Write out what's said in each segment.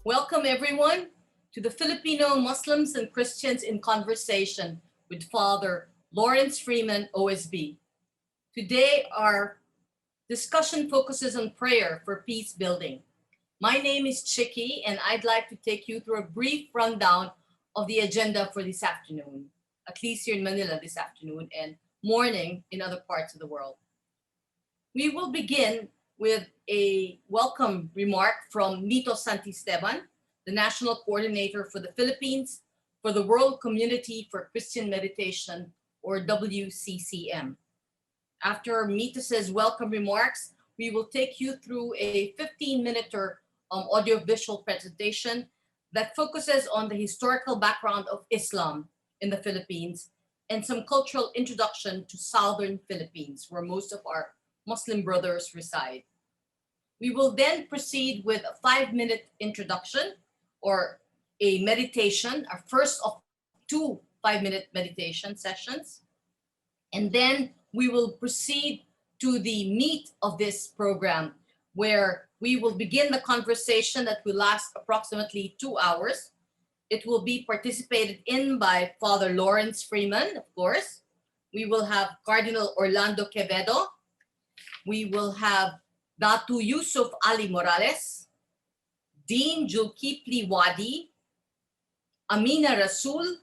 Welcome everyone to the Filipino Muslims and Christians in Conversation with Father Lawrence Freeman, OSB. Today our discussion focuses on prayer for peace building. My name is Chicky and I'd like to take you through a brief rundown of the agenda for this afternoon, at least here in Manila this afternoon and morning in other parts of the world. We will begin with a welcome remark from Nito Santisteban, the National Coordinator for the Philippines for the World Community for Christian Meditation, or WCCM. After Mitos' welcome remarks, we will take you through a 15-minute audiovisual presentation that focuses on the historical background of Islam in the Philippines and some cultural introduction to Southern Philippines, where most of our Muslim brothers reside. We will then proceed with a 5-minute introduction or a meditation, our first of 2 5-minute meditation sessions. And then we will proceed to the meat of this program, where we will begin the conversation that will last approximately 2 hours. It will be participated in by Father Lawrence Freeman, of course. We will have Cardinal Orlando Quevedo. We will have Datu Yusuf Ali Morales, Dean Julkipli Wadi, Amina Rasul,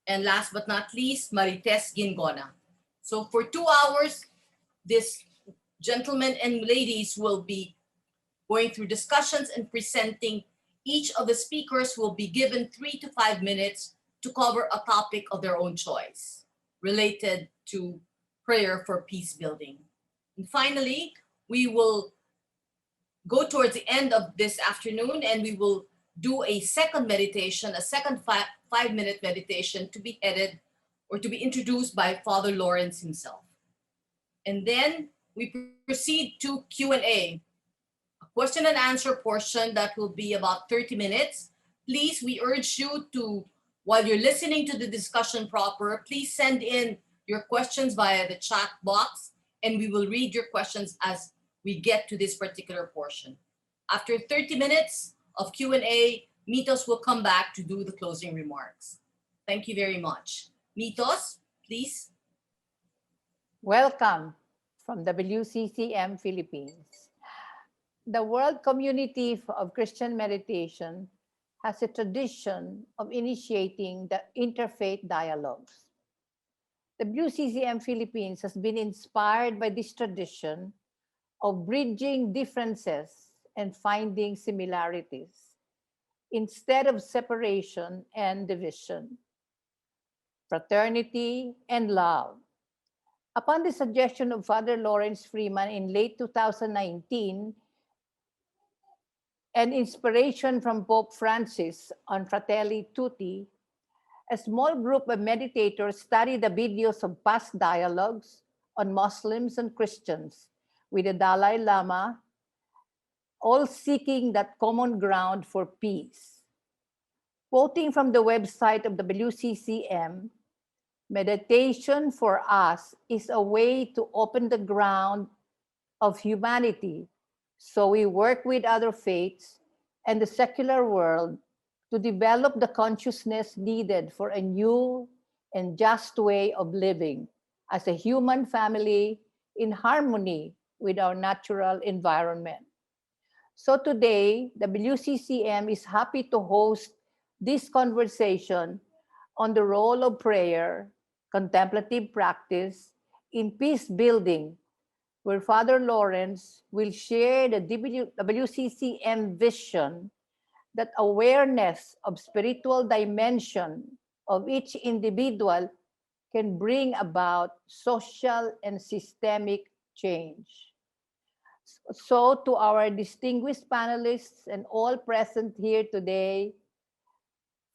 and last but not least, Marites Gingona. So for 2 hours, this gentlemen and ladies will be going through discussions and presenting. Each of the speakers will be given 3 to 5 minutes to cover a topic of their own choice related to prayer for peace building. And finally, we will go towards the end of this afternoon and we will do a second meditation, a second 5-minute meditation to be headed or to be introduced by Father Lawrence himself. And then we proceed to Q&A, a question and answer portion that will be about 30 minutes. Please, we urge you to, while you're listening to the discussion proper, please send in your questions via the chat box and we will read your questions as we get to this particular portion. After 30 minutes of Q&A, Mitos will come back to do the closing remarks. Thank you very much. Mitos, please. Welcome from WCCM Philippines. The World Community of Christian Meditation has a tradition of initiating the interfaith dialogues. WCCM Philippines has been inspired by this tradition of bridging differences and finding similarities instead of separation and division, fraternity, and love. Upon the suggestion of Father Lawrence Freeman in late 2019, and inspiration from Pope Francis on Fratelli Tutti, a small group of meditators studied the videos of past dialogues on Muslims and Christians with the Dalai Lama, all seeking that common ground for peace. Quoting from the website of WCCM, meditation for us is a way to open the ground of humanity, so we work with other faiths and the secular world to develop the consciousness needed for a new and just way of living as a human family in harmony with our natural environment. So today, WCCM is happy to host this conversation on the role of prayer, contemplative practice in peace building, where Father Lawrence will share the WCCM vision that awareness of spiritual dimension of each individual can bring about social and systemic change. So to our distinguished panelists and all present here today,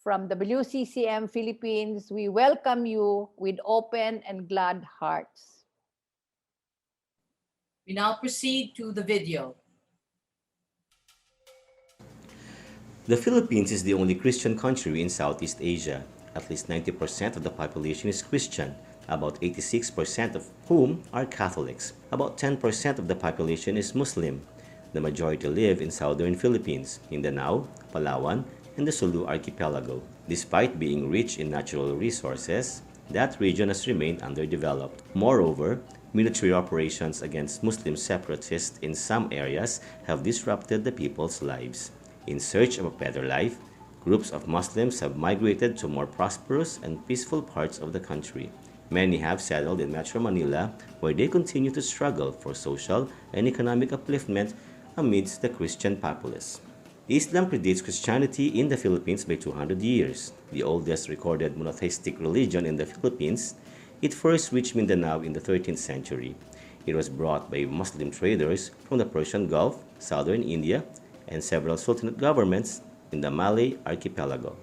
from WCCM Philippines, we welcome you with open and glad hearts. We now proceed to the video. The Philippines is the only Christian country in Southeast Asia. At least 90% of the population is Christian, about 86% of whom are Catholics. About 10% of the population is Muslim. The majority live in southern Philippines, Mindanao, Palawan, and the Sulu archipelago. Despite being rich in natural resources, that region has remained underdeveloped. Moreover, military operations against Muslim separatists in some areas have disrupted the people's lives. In search of a better life, groups of Muslims have migrated to more prosperous and peaceful parts of the country. Many have settled in Metro Manila, where they continue to struggle for social and economic upliftment amidst the Christian populace. Islam predates Christianity in the Philippines by 200 years. The oldest recorded monotheistic religion in the Philippines, it first reached Mindanao in the 13th century. It was brought by Muslim traders from the Persian Gulf, southern India, and several sultanate governments in the Malay archipelago.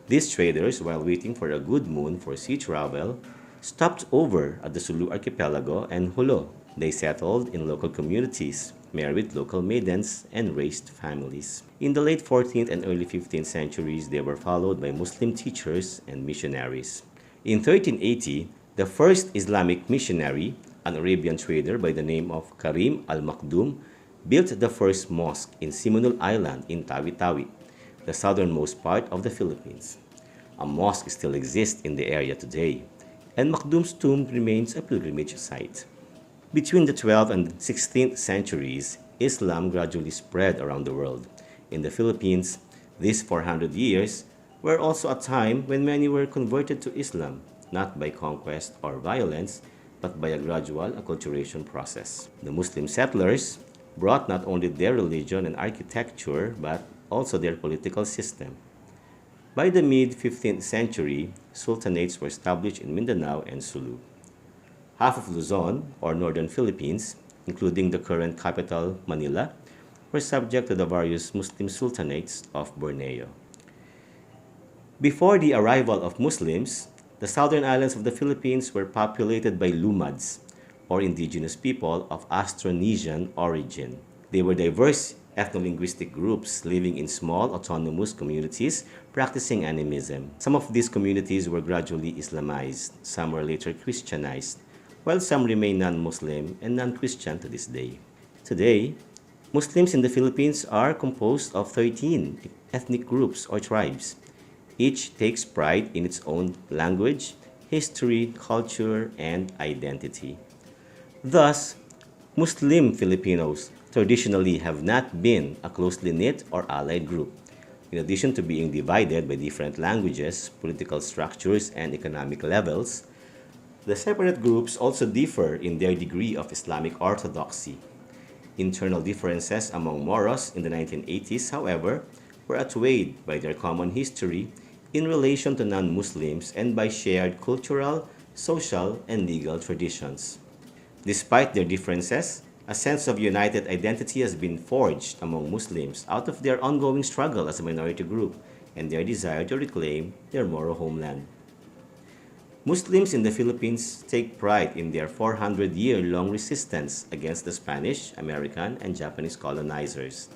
These traders, while waiting for a good moon for sea travel, stopped over at the Sulu archipelago and Hulo. They settled in local communities, married local maidens, and raised families. In the late 14th and early 15th centuries, they were followed by Muslim teachers and missionaries. In 1380, the first Islamic missionary, an Arabian trader by the name of Karim al-Makdum, built the first mosque in Simonul Island in Tawi-Tawi, the southernmost part of the Philippines. A mosque still exists in the area today, and Makdum's tomb remains a pilgrimage site. Between the 12th and 16th centuries, Islam gradually spread around the world. In the Philippines, these 400 years were also a time when many were converted to Islam, not by conquest or violence, but by a gradual acculturation process. The Muslim settlers brought not only their religion and architecture, but also their political system. By the mid-15th century, sultanates were established in Mindanao and Sulu. Half of Luzon, or northern Philippines, including the current capital, Manila, were subject to the various Muslim sultanates of Borneo. Before the arrival of Muslims, the southern islands of the Philippines were populated by Lumads, or indigenous people of Austronesian origin. They were diverse ethno-linguistic groups living in small autonomous communities practicing animism. Some of these communities were gradually Islamized, some were later Christianized, while some remain non-Muslim and non-Christian to this day. Today, Muslims in the Philippines are composed of 13 ethnic groups or tribes. Each takes pride in its own language, history, culture, and identity. Thus, Muslim Filipinos traditionally have not been a closely knit or allied group. In addition to being divided by different languages, political structures, and economic levels, the separate groups also differ in their degree of Islamic orthodoxy. Internal differences among Moros in the 1980s, however, were outweighed by their common history in relation to non-Muslims and by shared cultural, social, and legal traditions. Despite their differences, a sense of united identity has been forged among Muslims out of their ongoing struggle as a minority group and their desire to reclaim their Moro homeland. Muslims in the Philippines take pride in their 400-year-long resistance against the Spanish, American, and Japanese colonizers.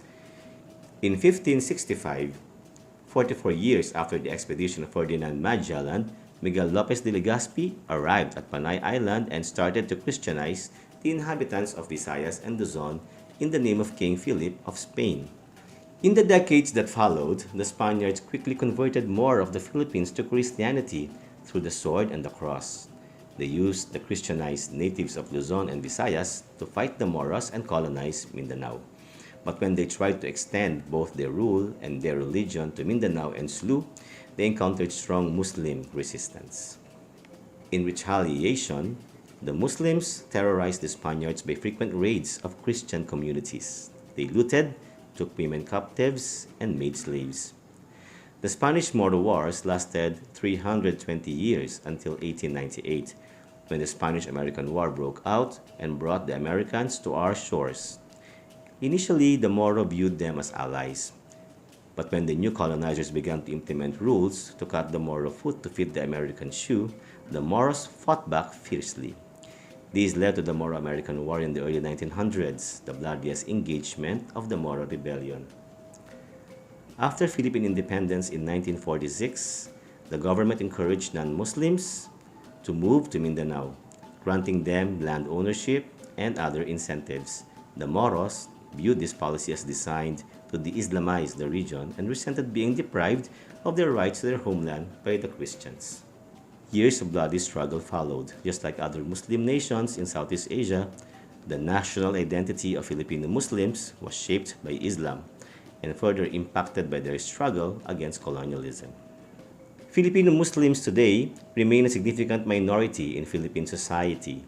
In 1565, 44 years after the expedition of Ferdinand Magellan, Miguel Lopez de Legazpi arrived at Panay Island and started to Christianize the inhabitants of Visayas and Luzon in the name of King Philip of Spain. In the decades that followed, the Spaniards quickly converted more of the Philippines to Christianity through the sword and the cross. They used the Christianized natives of Luzon and Visayas to fight the Moros and colonize Mindanao. But when they tried to extend both their rule and their religion to Mindanao and Sulu, they encountered strong Muslim resistance. In retaliation, the Muslims terrorized the Spaniards by frequent raids of Christian communities. They looted, took women captives, and made slaves. The Spanish-Moro Wars lasted 320 years until 1898, when the Spanish-American War broke out and brought the Americans to our shores. Initially, the Moro viewed them as allies. But when the new colonizers began to implement rules to cut the Moro foot to fit the American shoe, the Moros fought back fiercely. These led to the Moro-American War in the early 1900s, the bloodiest engagement of the Moro Rebellion. After Philippine independence in 1946, the government encouraged non-Muslims to move to Mindanao, granting them land ownership and other incentives. The Moros viewed this policy as designed to de-Islamize the region and resented being deprived of their rights to their homeland by the Christians. Years of bloody struggle followed. Just like other Muslim nations in Southeast Asia, the national identity of Filipino Muslims was shaped by Islam and further impacted by their struggle against colonialism. Filipino Muslims today remain a significant minority in Philippine society.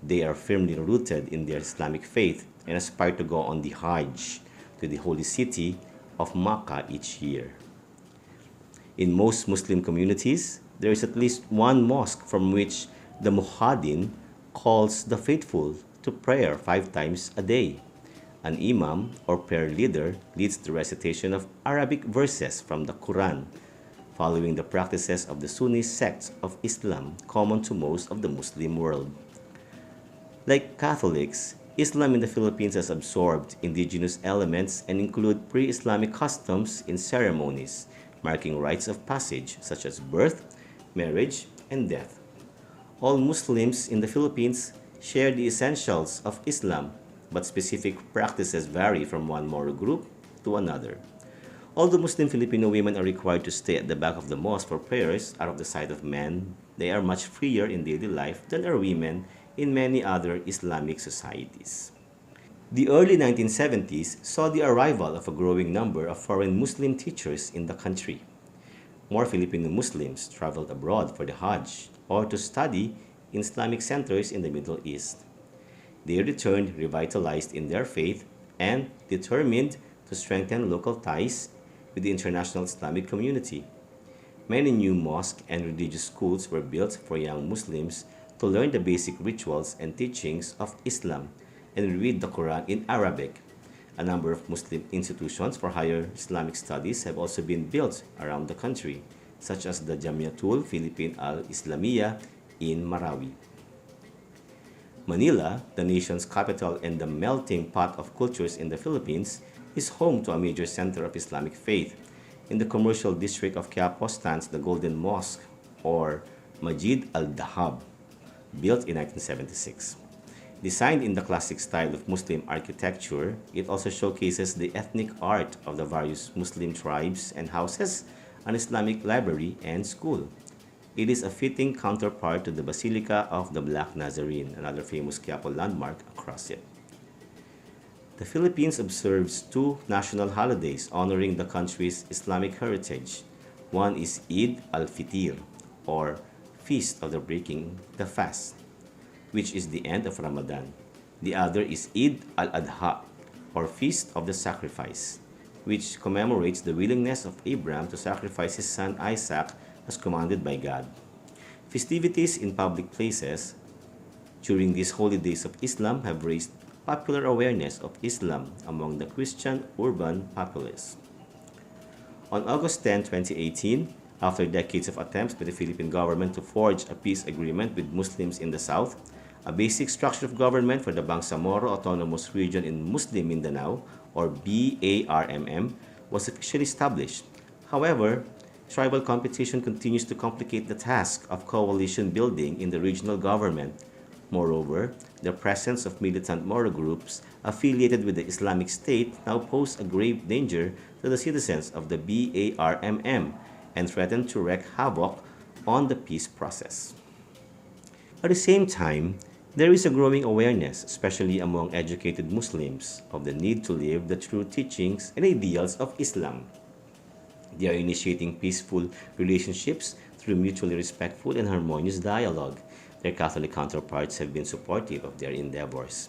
They are firmly rooted in their Islamic faith and aspire to go on the Hajj to the holy city of Makkah each year. In most Muslim communities, there is at least one mosque from which the muhaddin calls the faithful to prayer 5 times a day. An imam or prayer leader leads the recitation of Arabic verses from the Quran, following the practices of the Sunni sect of Islam common to most of the Muslim world. Like Catholics, Islam in the Philippines has absorbed indigenous elements and include pre-Islamic customs in ceremonies, marking rites of passage such as birth, marriage, and death. All Muslims in the Philippines share the essentials of Islam, but specific practices vary from one moral group to another. Although Muslim Filipino women are required to stay at the back of the mosque for prayers out of the sight of men, they are much freer in daily life than are women in many other Islamic societies. The early 1970s saw the arrival of a growing number of foreign Muslim teachers in the country. More Filipino Muslims traveled abroad for the Hajj or to study in Islamic centers in the Middle East. They returned revitalized in their faith and determined to strengthen local ties with the international Islamic community. Many new mosques and religious schools were built for young Muslims to learn the basic rituals and teachings of Islam and read the Quran in Arabic. A number of Muslim institutions for higher Islamic studies have also been built around the country, such as the Jamiatul Philippine Al-Islamiyah in Marawi. Manila, the nation's capital and the melting pot of cultures in the Philippines, is home to a major center of Islamic faith. In the commercial district of Quiapo stands the Golden Mosque, or Masjid al-Dahab, built in 1976. Designed in the classic style of Muslim architecture, it also showcases the ethnic art of the various Muslim tribes and houses an Islamic library and school. It is a fitting counterpart to the Basilica of the Black Nazarene, another famous Quiapo landmark across it. The Philippines observes two national holidays honoring the country's Islamic heritage. One is Eid al-Fitr, or Feast of the Breaking the Fast, which is the end of Ramadan. The other is Eid al-Adha, or Feast of the Sacrifice, which commemorates the willingness of Abraham to sacrifice his son Isaac as commanded by God. Festivities in public places during these holy days of Islam have raised popular awareness of Islam among the Christian urban populace. On August 10, 2018, after decades of attempts by the Philippine government to forge a peace agreement with Muslims in the South, a basic structure of government for the Bangsamoro Autonomous Region in Muslim Mindanao, or BARMM, was officially established. However, tribal competition continues to complicate the task of coalition building in the regional government. Moreover, the presence of militant Moro groups affiliated with the Islamic State now pose a grave danger to the citizens of the BARMM and threaten to wreak havoc on the peace process. At the same time, there is a growing awareness, especially among educated Muslims, of the need to live the true teachings and ideals of Islam. They are initiating peaceful relationships through mutually respectful and harmonious dialogue. Their Catholic counterparts have been supportive of their endeavors.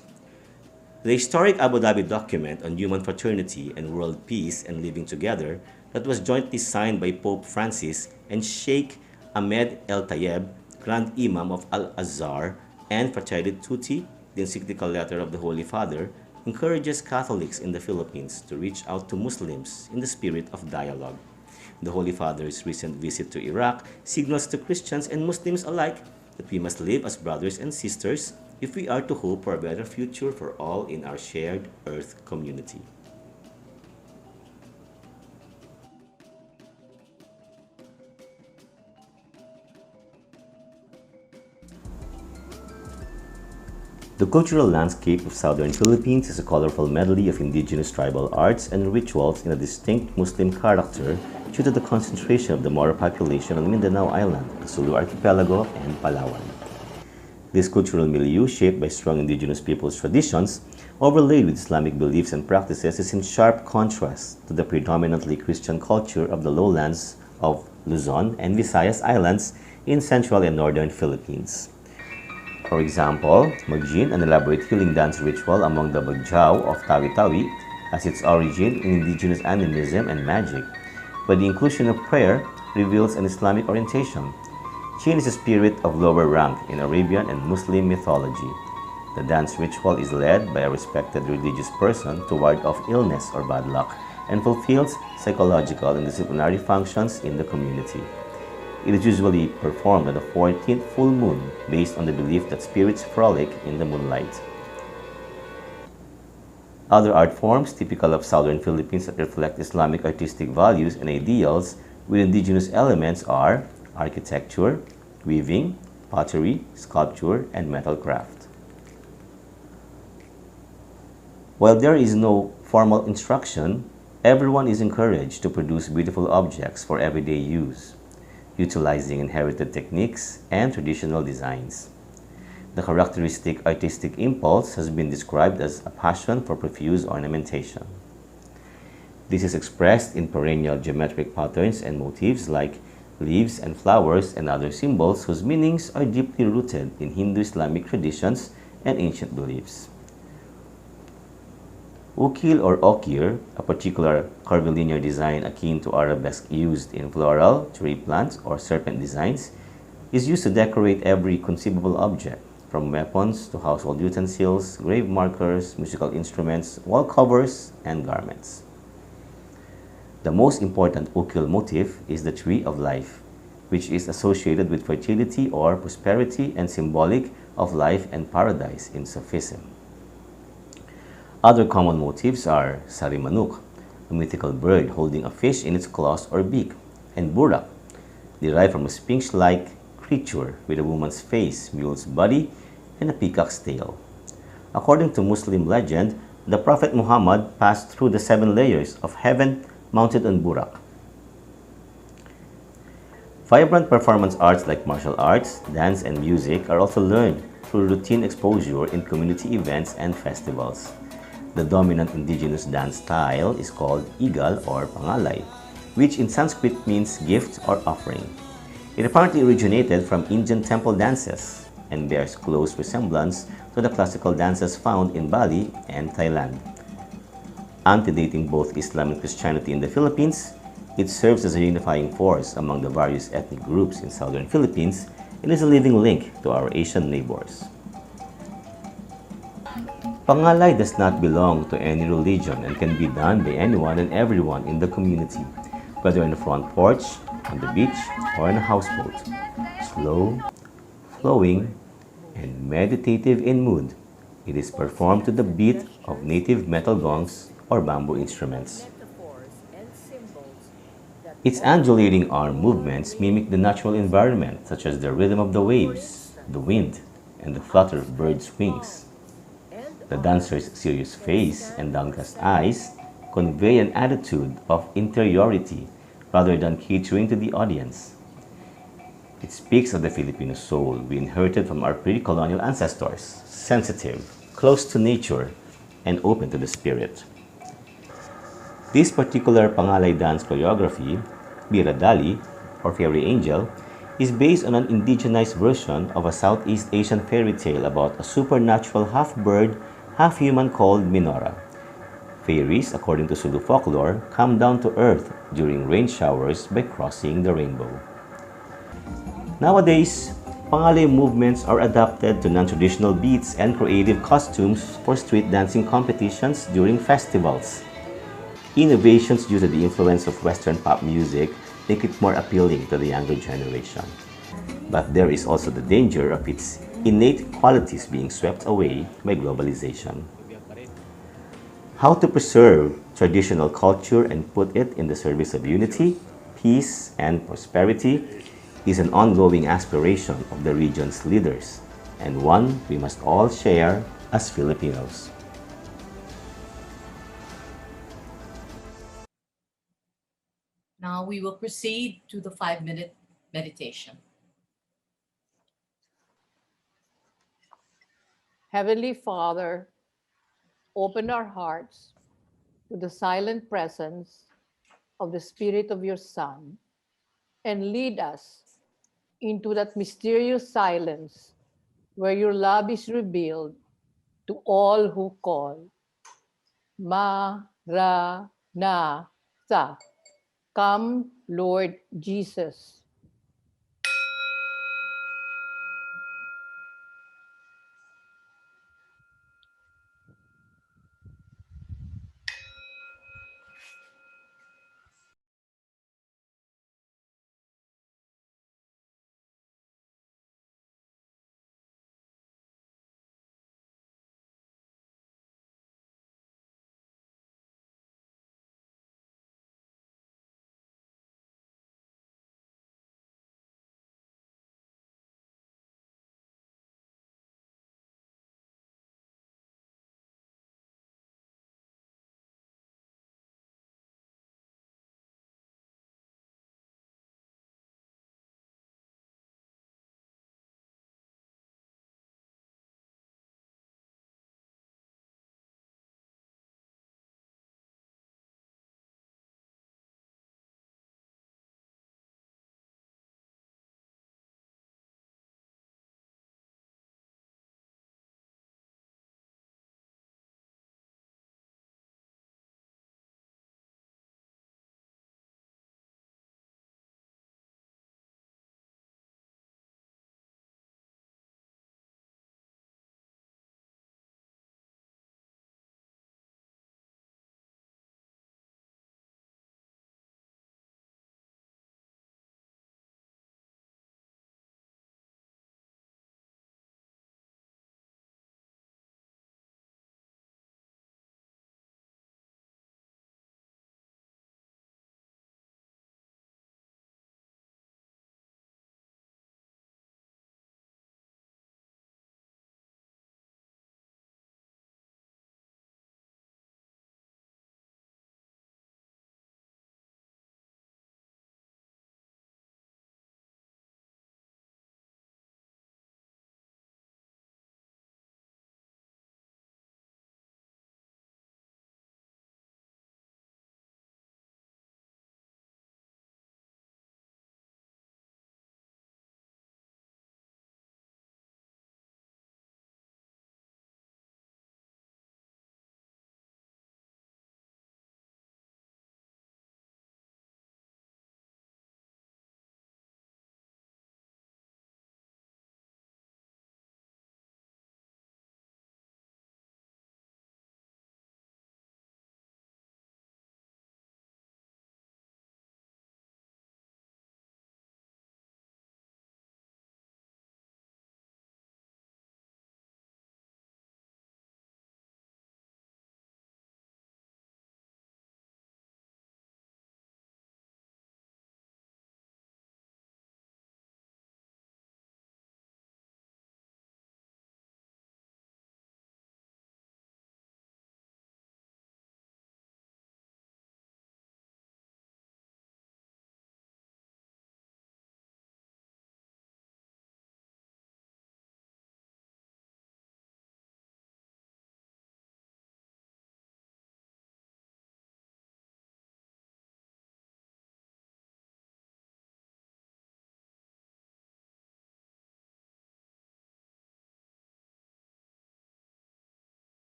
The historic Abu Dhabi document on human fraternity and world peace and living together that was jointly signed by Pope Francis and Sheikh Ahmed El Tayeb, Grand Imam of Al-Azhar, and Fratelli Tutti, the encyclical letter of the Holy Father, encourages Catholics in the Philippines to reach out to Muslims in the spirit of dialogue. The Holy Father's recent visit to Iraq signals to Christians and Muslims alike that we must live as brothers and sisters if we are to hope for a better future for all in our shared earth community. The cultural landscape of southern Philippines is a colorful medley of indigenous tribal arts and rituals in a distinct Muslim character due to the concentration of the Moro population on Mindanao Island, the Sulu Archipelago, and Palawan. This cultural milieu, shaped by strong indigenous people's traditions, overlaid with Islamic beliefs and practices, is in sharp contrast to the predominantly Christian culture of the lowlands of Luzon and Visayas Islands in central and northern Philippines. For example, Magjin, an elaborate healing dance ritual among the Bagjao of Tawi-Tawi, has its origin in indigenous animism and magic, but the inclusion of prayer reveals an Islamic orientation. Jinn is a spirit of lower rank in Arabian and Muslim mythology. The dance ritual is led by a respected religious person to ward off illness or bad luck and fulfills psychological and disciplinary functions in the community. It is usually performed on the 14th full moon based on the belief that spirits frolic in the moonlight. Other art forms typical of southern Philippines that reflect Islamic artistic values and ideals with indigenous elements are architecture, weaving, pottery, sculpture, and metal craft. While there is no formal instruction, everyone is encouraged to produce beautiful objects for everyday use, utilizing inherited techniques and traditional designs. The characteristic artistic impulse has been described as a passion for profuse ornamentation. This is expressed in perennial geometric patterns and motifs like leaves and flowers and other symbols whose meanings are deeply rooted in Hindu-Islamic traditions and ancient beliefs. Ukil or okir, a particular curvilinear design akin to arabesque used in floral, tree plants, or serpent designs, is used to decorate every conceivable object, from weapons to household utensils, grave markers, musical instruments, wall covers, and garments. The most important ukil motif is the tree of life, which is associated with fertility or prosperity and symbolic of life and paradise in Sufism. Other common motifs are SARIMANOK, a mythical bird holding a fish in its claws or beak, and burak, derived from a sphinx-like creature with a woman's face, mule's body, and a peacock's tail. According to Muslim legend, the Prophet Muhammad passed through the 7 layers of heaven mounted on burak. Vibrant performance arts like martial arts, dance, and music are also learned through routine exposure in community events and festivals. The dominant indigenous dance style is called igal or pangalay, which in Sanskrit means gift or offering. It apparently originated from Indian temple dances and bears close resemblance to the classical dances found in Bali and Thailand. Antedating both Islam and Christianity in the Philippines, it serves as a unifying force among the various ethnic groups in southern Philippines and is a living link to our Asian neighbors. Pangalay does not belong to any religion and can be done by anyone and everyone in the community, whether on the front porch, on the beach, or on a houseboat. Slow, flowing, and meditative in mood, it is performed to the beat of native metal gongs or bamboo instruments. Its undulating arm movements mimic the natural environment, such as the rhythm of the waves, the wind, and the flutter of birds' wings. The dancer's serious face and downcast eyes convey an attitude of interiority rather than catering to the audience. It speaks of the Filipino soul we inherited from our pre-colonial ancestors, sensitive, close to nature, and open to the spirit. This particular Pangalay dance choreography, BIRADALI, or Fairy Angel, is based on an indigenized version of a Southeast Asian fairy tale about a supernatural half-bird, half-human called Minora. Fairies, according to Sulu folklore, come down to earth during rain showers by crossing the rainbow. Nowadays, Pangalay movements are adapted to non-traditional beats and creative costumes for street dancing competitions during festivals. Innovations due to the influence of Western pop music make it more appealing to the younger generation. But there is also the danger of its innate qualities being swept away by globalization. How to preserve traditional culture and put it in the service of unity, peace, and prosperity is an ongoing aspiration of the region's leaders, and one we must all share as Filipinos. Now we will proceed to the 5-minute meditation. Heavenly Father, open our hearts to the silent presence of the Spirit of your Son and lead us into that mysterious silence where your love is revealed to all who call. Maranatha. Come, Lord Jesus.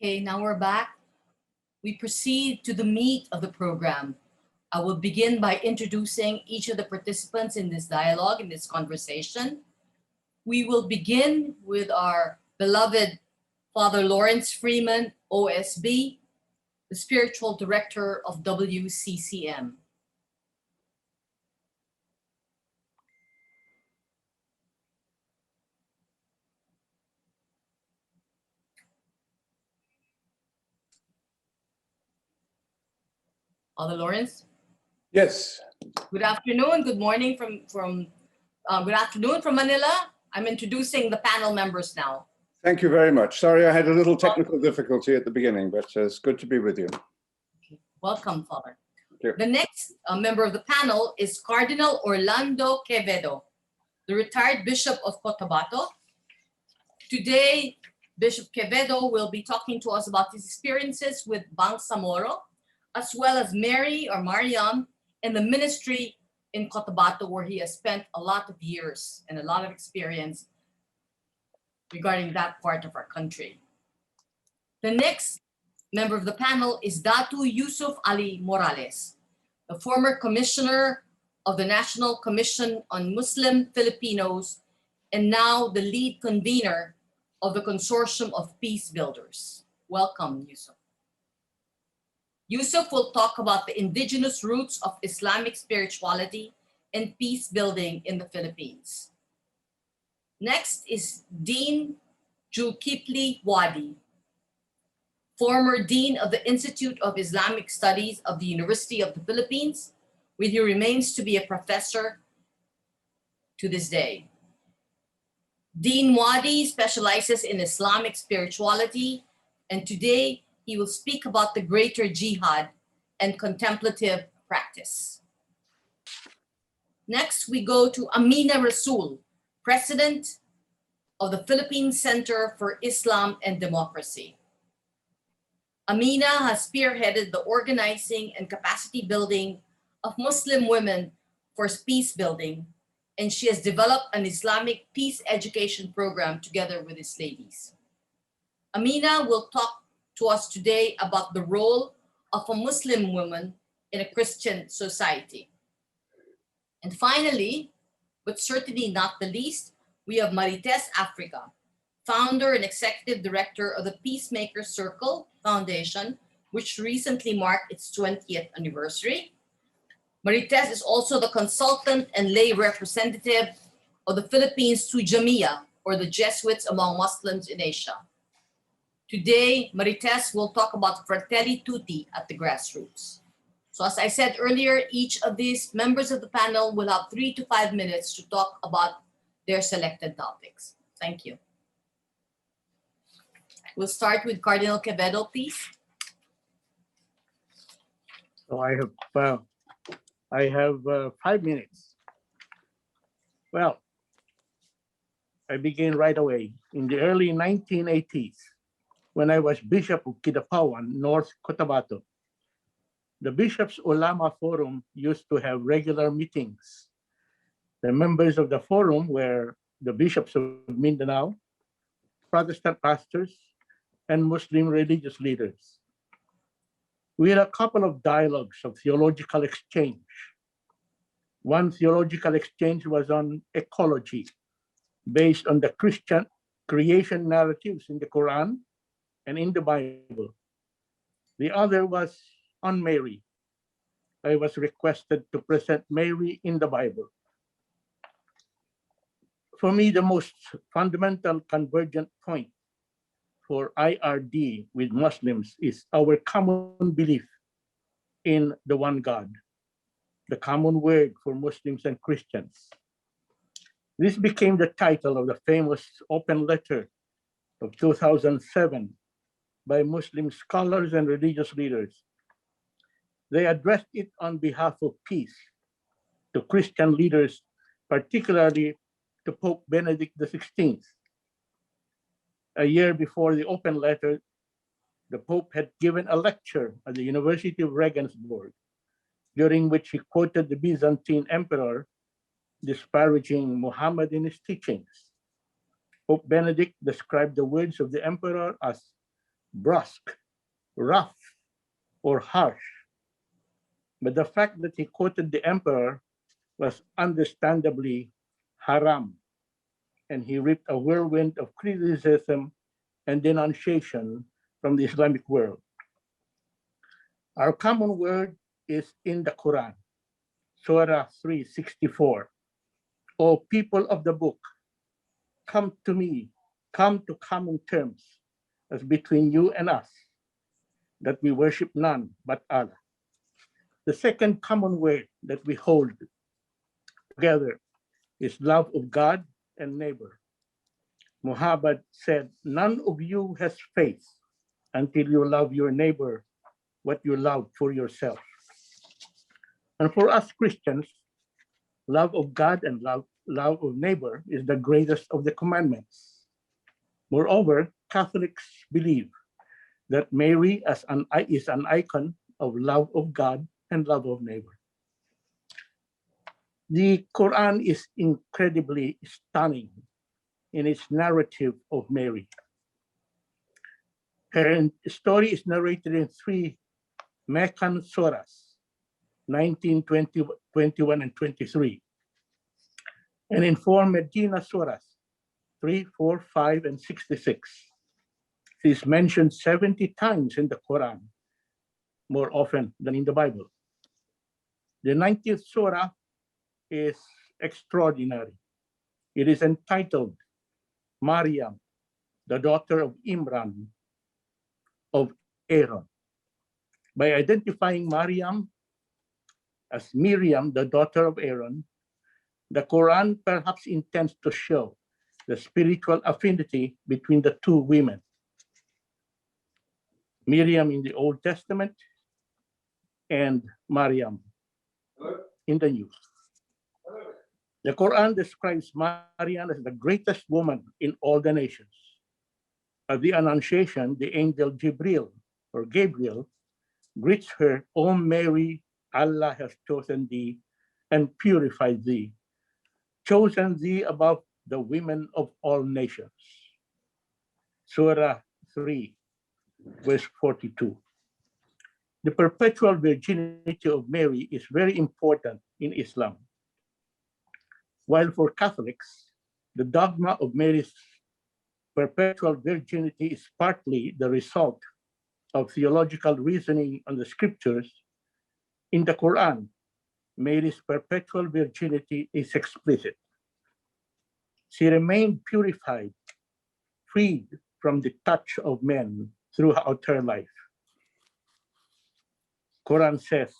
Okay, now we're back. We proceed to the meat of the program. I will begin by introducing each of the participants in this dialogue, in this conversation. We will begin with our beloved Father Lawrence Freeman, OSB, the spiritual director of WCCM. Father Lawrence, Yes, good afternoon, good morning good afternoon from Manila. I'm introducing the panel members now. thank you very much. Sorry, I had a little technical difficulty at the beginning, but it's good to be with you. Welcome, Father. Thank you. The next member of the panel is Cardinal Orlando Quevedo, the retired Bishop of Cotabato. Today, Bishop Quevedo will be talking to us about his experiences with Bangsamoro, as well as Mary or Mariam in the ministry in Cotabato, where he has spent a lot of years and a lot of experience regarding that part of our country. The next member of the panel is Datu Yusuf Ali Morales, the former commissioner of the National Commission on Muslim Filipinos and now the lead convener of the Consortium of Peace Builders. Welcome, Yusuf. Yusuf will talk about the indigenous roots of Islamic spirituality and peace building in the Philippines. Next is Dean Julkipli Wadi, former Dean of the Institute of Islamic Studies of the University of the Philippines, where he remains to be a professor to this day. Dean Wadi specializes in Islamic spirituality, and today he will speak about the greater jihad and contemplative practice. Next, we go to Amina Rasul, President of the Philippine Center for Islam and Democracy. Amina has spearheaded the organizing and capacity building of Muslim women for peace building, and she has developed an Islamic peace education program together with these ladies. Amina will talk to us today about the role of a Muslim woman in a Christian society. And finally, but certainly not the least, we have Marites Africa, founder and executive director of the Peacemaker Circle Foundation, which recently marked its 20th anniversary. Marites is also the consultant and lay representative of the Philippines to Jamia, or the Jesuits among Muslims in Asia. Today, Marites will talk about Fratelli Tutti at the grassroots. So as I said earlier, each of these members of the panel will have 3 to 5 minutes to talk about their selected topics. Thank you. We'll start with Cardinal Quevedo, please. So I have 5 minutes. Well, I begin right away. In the early 1980s, when I was Bishop of Kidapawan, North Cotabato, the Bishops' Ulama Forum used to have regular meetings. The members of the forum were the bishops of Mindanao, Protestant pastors, and Muslim religious leaders. We had a couple of dialogues of theological exchange. One theological exchange was on ecology, based on the Christian creation narratives in the Quran and in the Bible. The other was on Mary. I was requested to present Mary in the Bible. For me, the most fundamental convergent point for IRD with Muslims is our common belief in the one God, the common word for Muslims and Christians. This became the title of the famous open letter of 2007 by Muslim scholars and religious leaders. They addressed it on behalf of peace to Christian leaders, particularly to Pope Benedict XVI. A year before the open letter, the Pope had given a lecture at the University of Regensburg, during which he quoted the Byzantine emperor, disparaging Muhammad in his teachings. Pope Benedict described the words of the emperor as brusque, rough, or harsh. But the fact that he quoted the emperor was understandably haram, and he reaped a whirlwind of criticism and denunciation from the Islamic world. Our common word is in the Quran, Surah 3:64. O people of the book, come to me, come to common terms as between you and us, that we worship none but Allah. The second common word that we hold together is love of God and neighbor. Muhammad said, none of you has faith until you love your neighbor what you love for yourself. And for us Christians, love of God and love of neighbor is the greatest of the commandments. Moreover, Catholics believe that Mary is an icon of love of God and love of neighbor. The Quran is incredibly stunning in its narrative of Mary. Her story is narrated in 3 Meccan surahs, 19, 20, 21, and 23, and in 4 Medina surahs, 3, 4, 5, and 66. She is mentioned 70 times in the Quran, more often than in the Bible. The 19th surah is extraordinary. It is entitled Maryam, the daughter of Imran of Aaron. By identifying Maryam as Miriam, the daughter of Aaron, the Quran perhaps intends to show the spiritual affinity between the two women. Miriam in the Old Testament and Maryam in the New. The Quran describes Maryam as the greatest woman in all the nations. At the Annunciation, the angel Gabriel greets her, O Mary, Allah has chosen thee and purified thee, chosen thee above the women of all nations. Surah 3, verse 42. The perpetual virginity of Mary is very important in Islam. While for Catholics, the dogma of Mary's perpetual virginity is partly the result of theological reasoning on the scriptures. In the Quran, Mary's perpetual virginity is explicit. She remained purified, freed from the touch of men throughout her life. Quran says,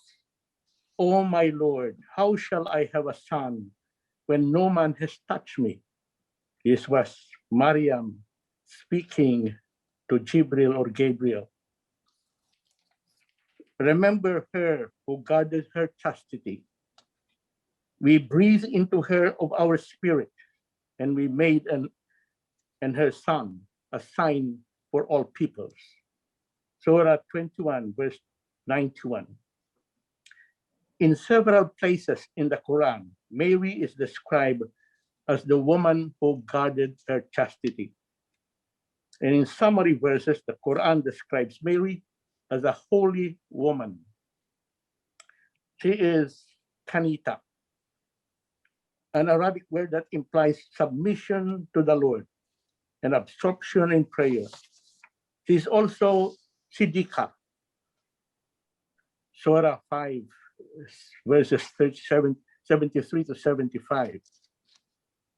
O my Lord, how shall I have a son when no man has touched me? This was Maryam speaking to Gabriel. Remember her who guarded her chastity. We breathe into her of our spirit, and we made and her son a sign for all peoples. Surah 21, verse 91. In several places in the Quran, Mary is described as the woman who guarded her chastity. And in summary verses, the Quran describes Mary as a holy woman. She is Kanita, an Arabic word that implies submission to the Lord and absorption in prayer. She is also Siddiqa, Surah 5, verses 73 to 75.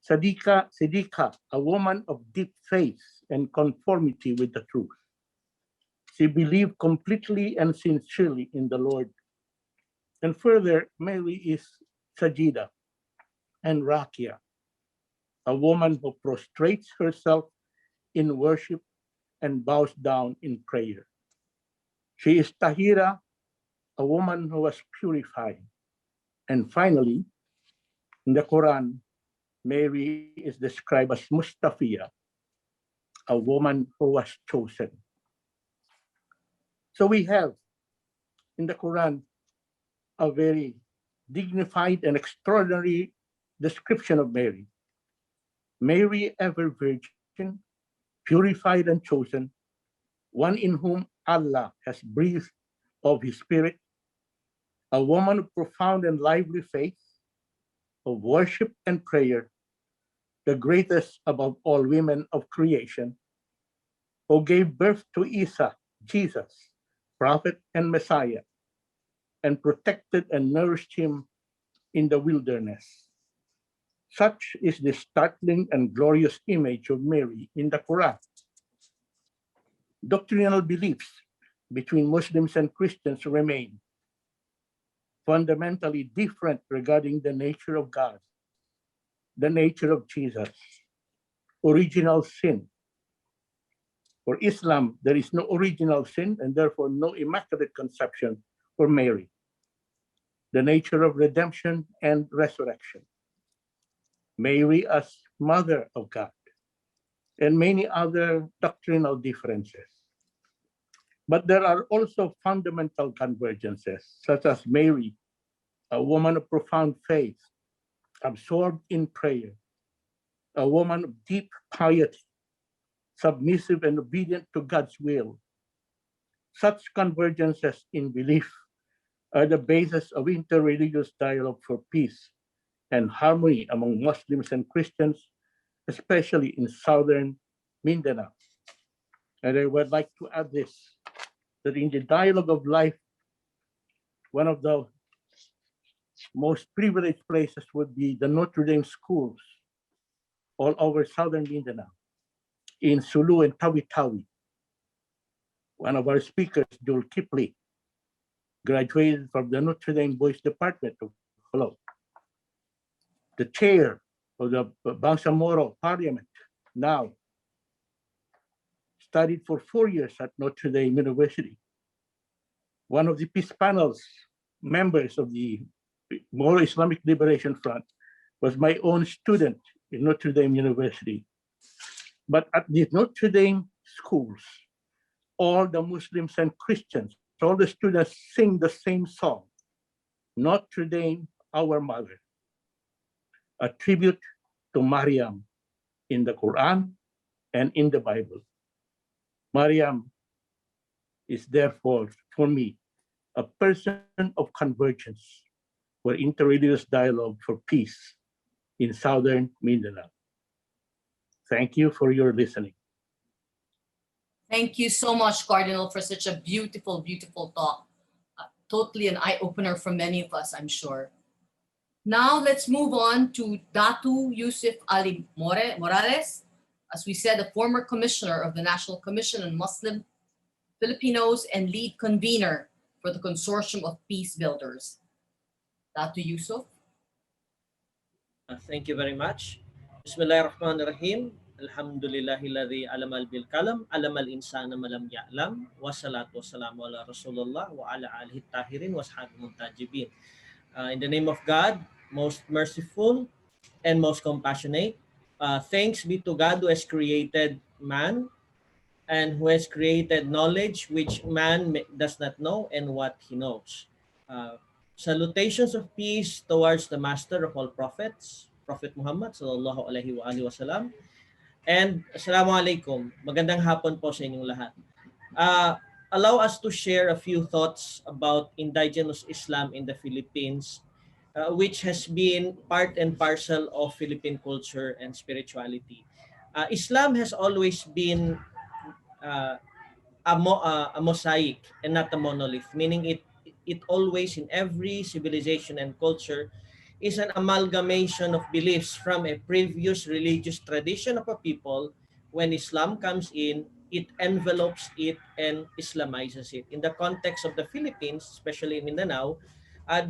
Siddiqa, a woman of deep faith and conformity with the truth. She believed completely and sincerely in the Lord. And further, Mary is Sajida and Rakia, a woman who prostrates herself in worship and bows down in prayer. She is Tahira, a woman who was purified. And finally, in the Quran, Mary is described as Mustafiya, a woman who was chosen. So we have in the Quran a very dignified and extraordinary description of Mary. Mary, ever virgin, purified and chosen, one in whom Allah has breathed of his spirit, a woman of profound and lively faith, of worship and prayer, the greatest above all women of creation, who gave birth to Isa, Jesus, prophet and Messiah, and protected and nourished him in the wilderness. Such is the startling and glorious image of Mary in the Quran. Doctrinal beliefs between Muslims and Christians remain fundamentally different regarding the nature of God, the nature of Jesus, original sin. For Islam, there is no original sin and therefore no immaculate conception for Mary, the nature of redemption and resurrection, Mary as Mother of God, and many other doctrinal differences. But there are also fundamental convergences, such as Mary, a woman of profound faith, absorbed in prayer, a woman of deep piety, submissive and obedient to God's will. Such convergences in belief are the basis of interreligious dialogue for peace and harmony among Muslims and Christians, especially in southern Mindanao. And I would like to add this, that in the dialogue of life, one of the most privileged places would be the Notre Dame schools all over southern Mindanao, in Sulu and Tawi-Tawi. One of our speakers, Joel Kipley, graduated from the Notre Dame Boys Department of Hello. The chair of the Bangsamoro Parliament now studied for 4 years at Notre Dame University. One of the peace panel's members of the Moro Islamic Liberation Front was my own student in Notre Dame University. But at the Notre Dame schools, all the Muslims and Christians, all the students sing the same song, Notre Dame, our mother, a tribute to Maryam in the Quran and in the Bible. Maryam is therefore, for me, a person of convergence for interreligious dialogue for peace in southern Mindanao. Thank you for your listening. Thank you so much, Cardinal, for such a beautiful, beautiful talk. Totally an eye-opener for many of us, I'm sure. Now let's move on to Datu Yusuf Ali Morales, as we said, a former commissioner of the National Commission on Muslim Filipinos and lead convener for the Consortium of Peace Builders. Datu Yusuf. Thank you very much. Bismillahirrahmanirrahim. Alhamdulillahilladzi alamal bil kalam, alamal insana malam ya'lam, wassalatu wassalamu ala Rasulullah wa ala alihi tahirin washabihi muntajibin. In the name of God, most merciful and most compassionate, thanks be to God who has created man and who has created knowledge which man does not know and what he knows. Salutations of peace towards the master of all prophets, Prophet Muhammad sallallahu alaihi wasallam. And assalamu alaikum. Magandang hapon po sa inyong lahat. Allow us to share a few thoughts about indigenous Islam in the Philippines, which has been part and parcel of Philippine culture and spirituality. Islam has always been a mosaic and not a monolith, meaning it always in every civilization and culture is an amalgamation of beliefs from a previous religious tradition of a people. When Islam comes in, it envelopes it and Islamizes it. In the context of the Philippines, especially in Mindanao,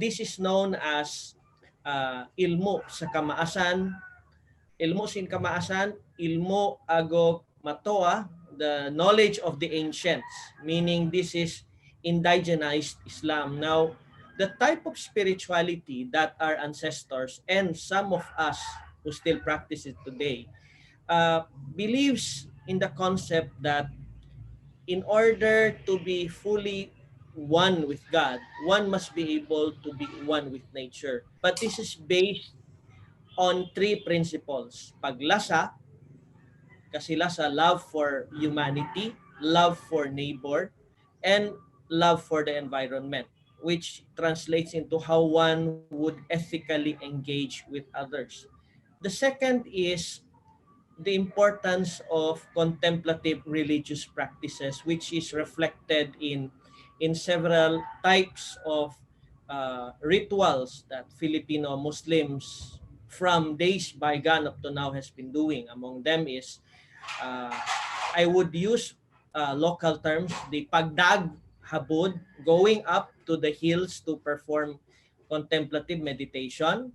this is known as ilmu sa kamaasan, ilmu sin kamaasan, ilmu agog matoa, the knowledge of the ancients, meaning this is indigenized Islam. Now, the type of spirituality that our ancestors and some of us who still practice it today believes in the concept that in order to be fully one with God, one must be able to be one with nature. But this is based on three principles. Paglasa, kasi lasa, love for humanity, love for neighbor, and love for the environment, which translates into how one would ethically engage with others. The second is the importance of contemplative religious practices, which is reflected in several types of rituals that Filipino Muslims from days bygone up to now has been doing. Among them is, uh, I would use local terms, the pagdag habod, going up to the hills to perform contemplative meditation,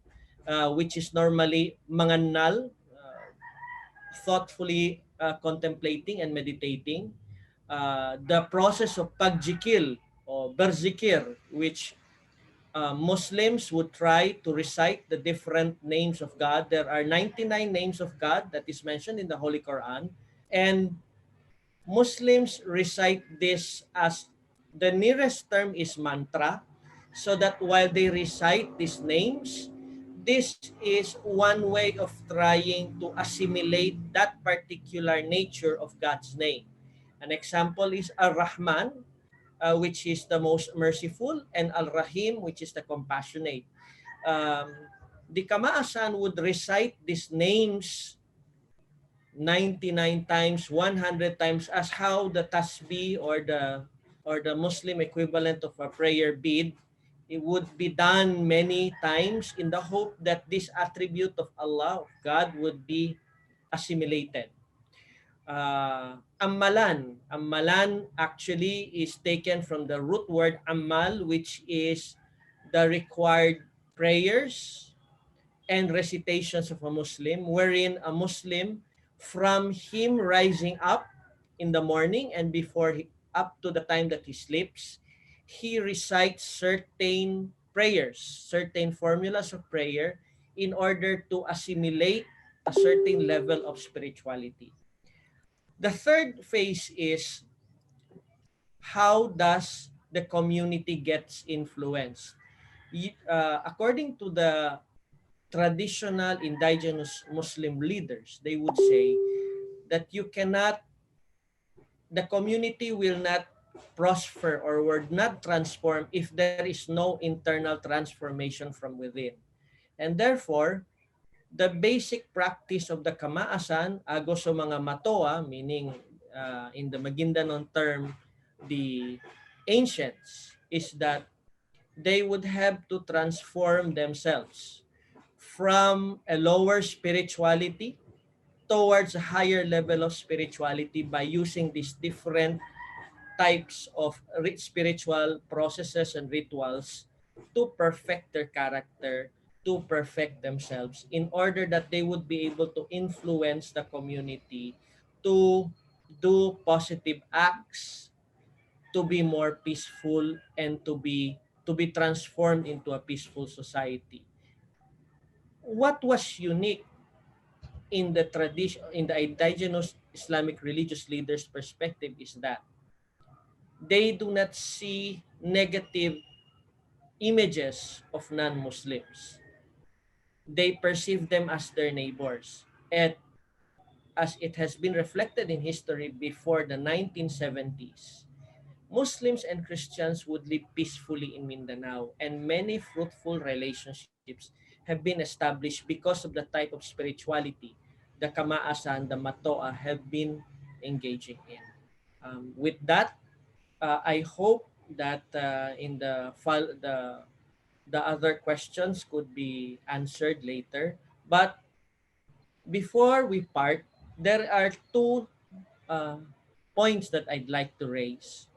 which is normally manganal, thoughtfully contemplating and meditating. The process of pagjikil or berzikir, which Muslims would try to recite the different names of God. There are 99 names of God that is mentioned in the Holy Quran. And Muslims recite this as, the nearest term is mantra, so that while they recite these names, this is one way of trying to assimilate that particular nature of God's name. An example is Ar-Rahman, which is the most merciful, and Al-Rahim, which is the compassionate. Um, the Kamaasan would recite these names 99 times, 100 times, as how the tasbih or the Muslim equivalent of a prayer bead, it would be done many times in the hope that this attribute of Allah, of God, would be assimilated. Ammalan actually is taken from the root word ammal, which is the required prayers and recitations of a Muslim, wherein a Muslim, from him rising up in the morning and up to the time that he sleeps, he recites certain prayers, certain formulas of prayer in order to assimilate a certain level of spirituality. The third phase is, how does the community gets influenced? According to the traditional indigenous Muslim leaders, they would say that the community will not prosper or will not transform if there is no internal transformation from within. And therefore, the basic practice of the kamaasan, agos sa mga matoa, meaning in the Maguindanon term, the ancients, is that they would have to transform themselves from a lower spirituality towards a higher level of spirituality by using these different types of spiritual processes and rituals to perfect their character, to perfect themselves, in order that they would be able to influence the community to do positive acts, to be more peaceful, and to be transformed into a peaceful society. What was unique in the tradition, in the indigenous Islamic religious leaders' perspective, is that they do not see negative images of non-Muslims. They perceive them as their neighbors. And as it has been reflected in history before the 1970s, Muslims and Christians would live peacefully in Mindanao, and many fruitful relationships have been established because of the type of spirituality the Kamaasan, the Matoa have been engaging in. With that, I hope that in the other questions could be answered later. But before we part, there are two uh, points that I'd like to raise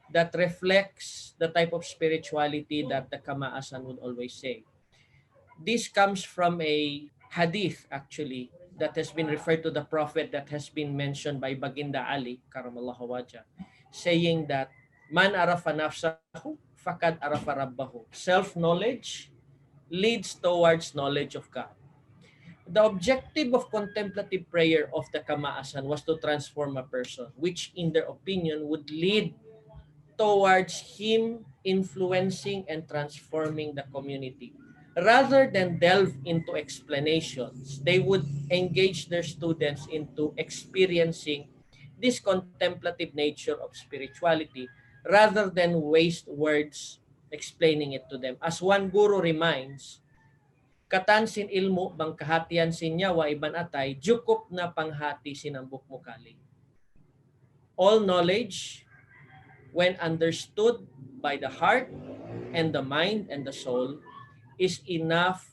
that reflects the type of spirituality that the Kamaasan would always say. This comes from a hadith, actually, that has been referred to the Prophet, that has been mentioned by Baginda Ali, karamallahu wajah, saying that, man arafa nafsahu, fakad arafa rabbahu. Self-knowledge leads towards knowledge of God. The objective of contemplative prayer of the Kamaasan was to transform a person, which in their opinion would lead towards him influencing and transforming the community. Rather than delve into explanations, they would engage their students into experiencing this contemplative nature of spirituality rather than waste words explaining it to them. As one guru reminds, katan sin ilmu bang kahatian sin nyawa iban atay, jukup na panghati sinambuk mukali. All knowledge, when understood by the heart and the mind and the soul, is enough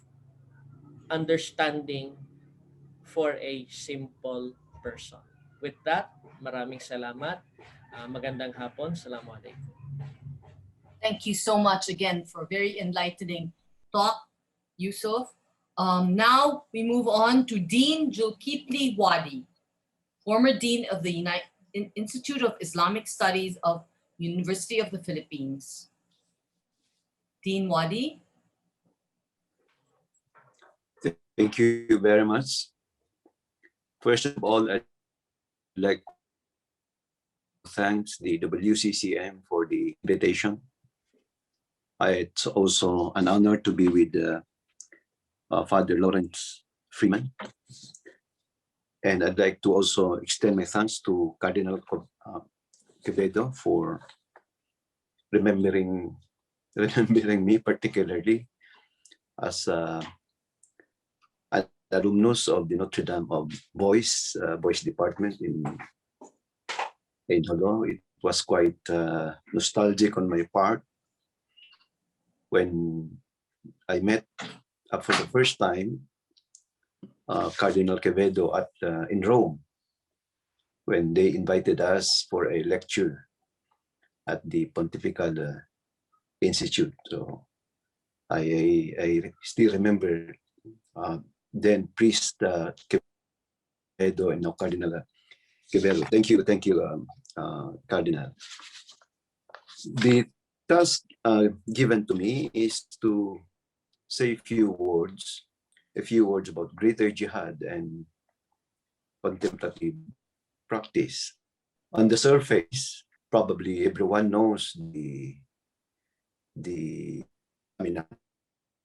understanding for a simple person. With that, maraming salamat. Magandang hapon. Assalamualaikum. Thank you so much again for a very enlightening talk, Yusuf. Now we move on to Dean Julkipli Wadi, former Dean of the Institute of Islamic Studies of University of the Philippines. Dean Wadi. Thank you very much. First of all, I'd like to thank the WCCM for the invitation. It's also an honor to be with Father Lawrence Freeman. And I'd like to also extend my thanks to Cardinal Quevedo for remembering me particularly as an alumnus of the Notre Dame of Voice Department in Holo. It was quite nostalgic on my part when I met for the first time Cardinal Quevedo in Rome when they invited us for a lecture at the Pontifical Institute. So I still remember then Priest Quevedo and now Cardinal Quevedo. Thank you, Cardinal. The task given to me is to say a few words about greater jihad and contemplative practice. On the surface, probably everyone knows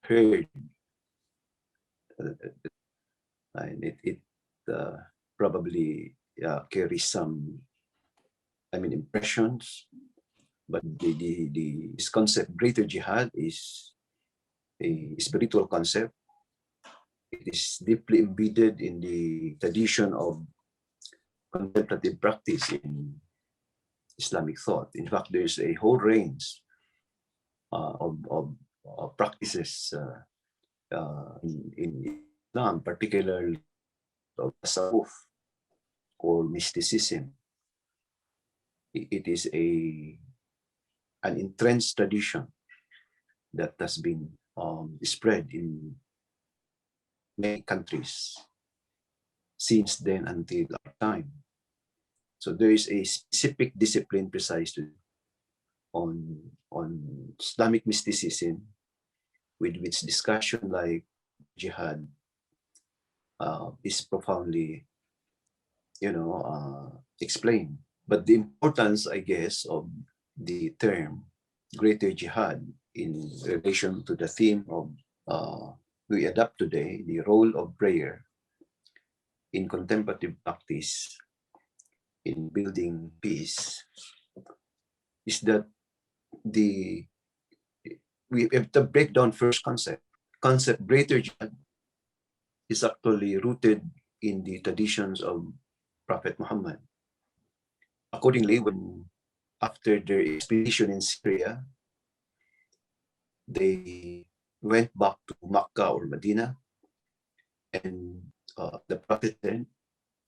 heard, and it probably carries some, impressions. But this concept, greater jihad, is a spiritual concept. It is deeply embedded in the tradition of contemplative practice in Islamic thought. In fact, there's a whole range of practices in Islam, particularly of tasawwuf or mysticism. It is an entrenched tradition that has been spread in many countries since then until our time. So there is a specific discipline precisely on Islamic mysticism, with which discussion like jihad is profoundly, explained. But the importance, I guess, of the term greater jihad in relation to the theme of we adapt today, the role of prayer in contemplative practice in building peace, is that we have to break down first concept. Concept greater jihad is actually rooted in the traditions of Prophet Muhammad. Accordingly, when after their expedition in Syria, they went back to Makkah or Medina, and the Prophet said,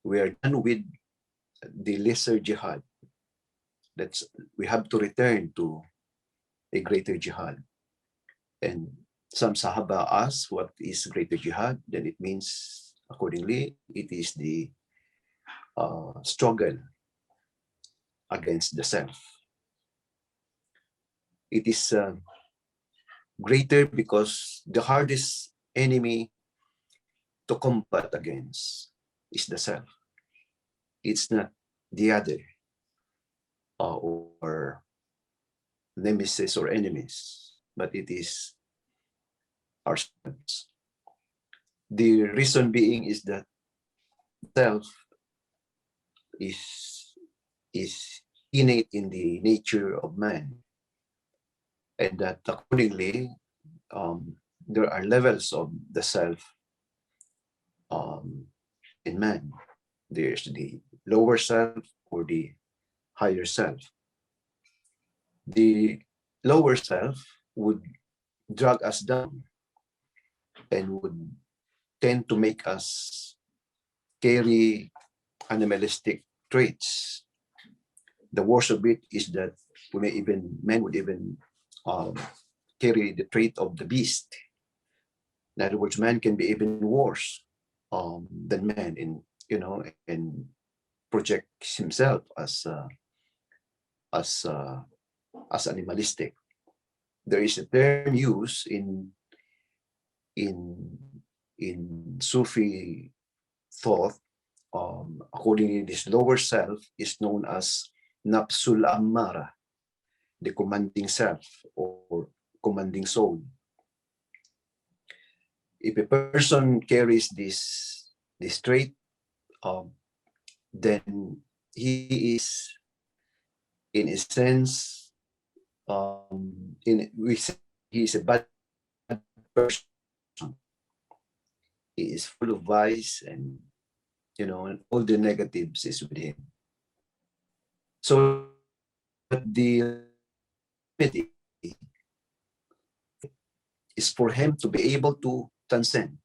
"We are done with the lesser jihad. We have to return to a greater jihad." And some Sahaba asked, "What is greater jihad?" Then it means, accordingly, it is the struggle against the self. It is greater because the hardest enemy to combat against is the self. It's not the other or nemesis or enemies, but it is ourselves. The reason being is that self is is innate in the nature of man, and that accordingly there are levels of the self in man. There's the lower self or the higher self. The lower self would drag us down and would tend to make us carry animalistic traits. The worst of it is that men would even carry the trait of the beast. In other words, man can be even worse than man and projects himself as animalistic. There is a term used in Sufi thought. According to this lower self is known as Nafsul Ammara, the commanding self or commanding soul. If a person carries this trait, then he is, in a sense, he is a bad person. He is full of vice, and and all the negatives is with him. So the remedy is for him to be able to transcend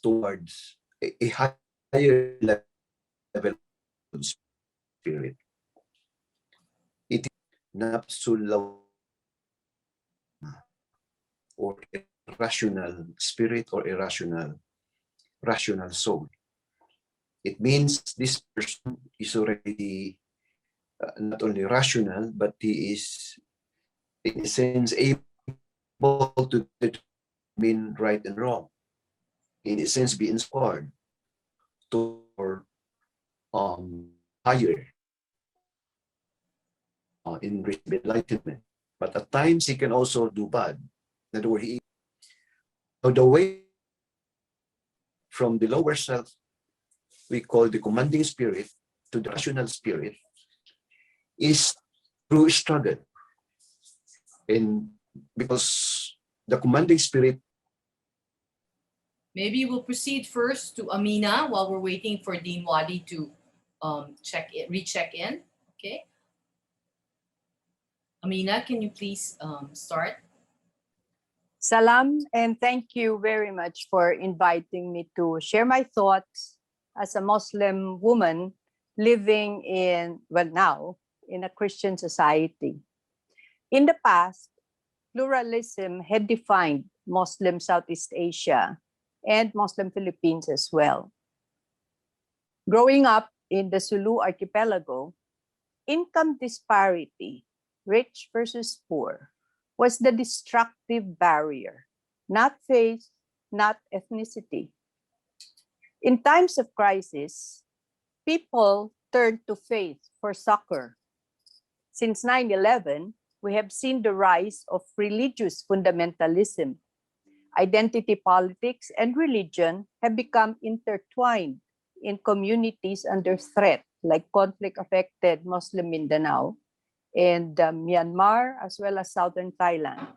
towards a higher level of spirit. It is nafsul lawwama, or irrational spirit or irrational soul. It means this person is already not only rational, but he is, in a sense, able to determine right and wrong. In a sense, be inspired to higher in enlightenment. But at times he can also do bad. In other words, the way from the lower self we call the commanding spirit to the rational spirit is through struggle. And because the commanding spirit. Maybe we'll proceed first to Amina while we're waiting for Dean Wadi to recheck in. Okay. Amina, can you please start? Salam, and thank you very much for inviting me to share my thoughts as a Muslim woman living now in a Christian society. In the past, pluralism had defined Muslim Southeast Asia and Muslim Philippines as well. Growing up in the Sulu archipelago, income disparity, rich versus poor, was the destructive barrier, not faith, not ethnicity. In times of crisis, people turned to faith for succor. Since 9/11, we have seen the rise of religious fundamentalism. Identity politics and religion have become intertwined in communities under threat, like conflict-affected Muslim Mindanao and Myanmar, as well as southern Thailand.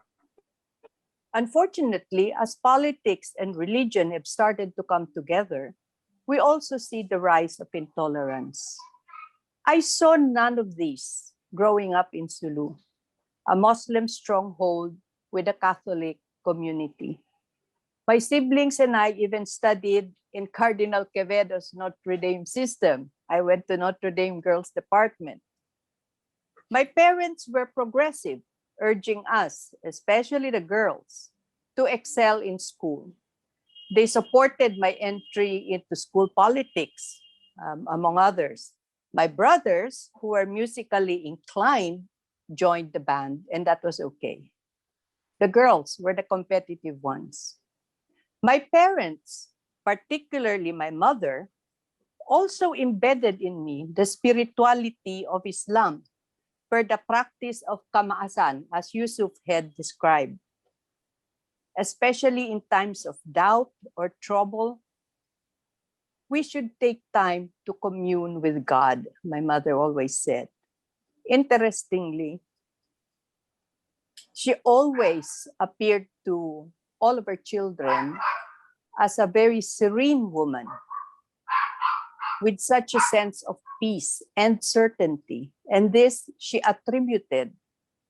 Unfortunately, as politics and religion have started to come together, we also see the rise of intolerance. I saw none of these growing up in Sulu, a Muslim stronghold with a Catholic community. My siblings and I even studied in Cardinal Quevedo's Notre Dame system. I went to Notre Dame Girls Department. My parents were progressive, urging us, especially the girls, to excel in school. They supported my entry into school politics, among others. My brothers, who were musically inclined, joined the band, and that was okay. The girls were the competitive ones. My parents, particularly my mother, also embedded in me the spirituality of Islam per the practice of kamaasan, as Yusuf had described. Especially in times of doubt or trouble, we should take time to commune with God, my mother always said. Interestingly, she always appeared to all of her children as a very serene woman with such a sense of peace and certainty. And this she attributed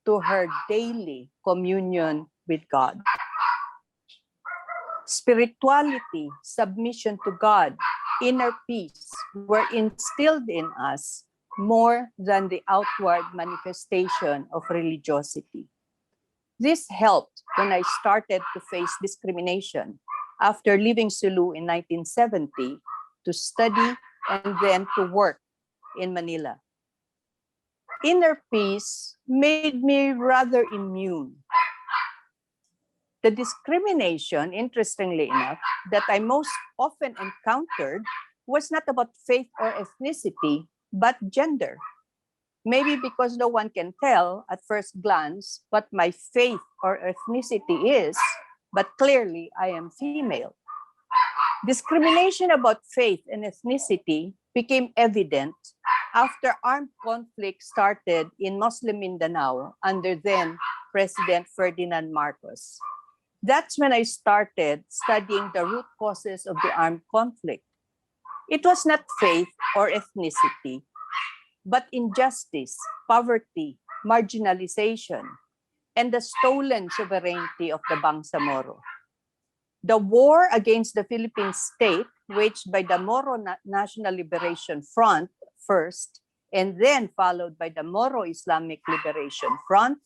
to her daily communion with God. Spirituality, submission to God, inner peace were instilled in us more than the outward manifestation of religiosity. This helped when I started to face discrimination after leaving Sulu in 1970 to study and then to work in Manila. Inner peace made me rather immune. The discrimination, interestingly enough, that I most often encountered was not about faith or ethnicity, but gender. Maybe because no one can tell at first glance what my faith or ethnicity is, but clearly I am female. Discrimination about faith and ethnicity became evident after armed conflict started in Muslim Mindanao under then President Ferdinand Marcos. That's when I started studying the root causes of the armed conflict. It was not faith or ethnicity, but injustice, poverty, marginalization, and the stolen sovereignty of the Bangsamoro. The war against the Philippine state, waged by the Moro National Liberation Front first, and then followed by the Moro Islamic Liberation Front,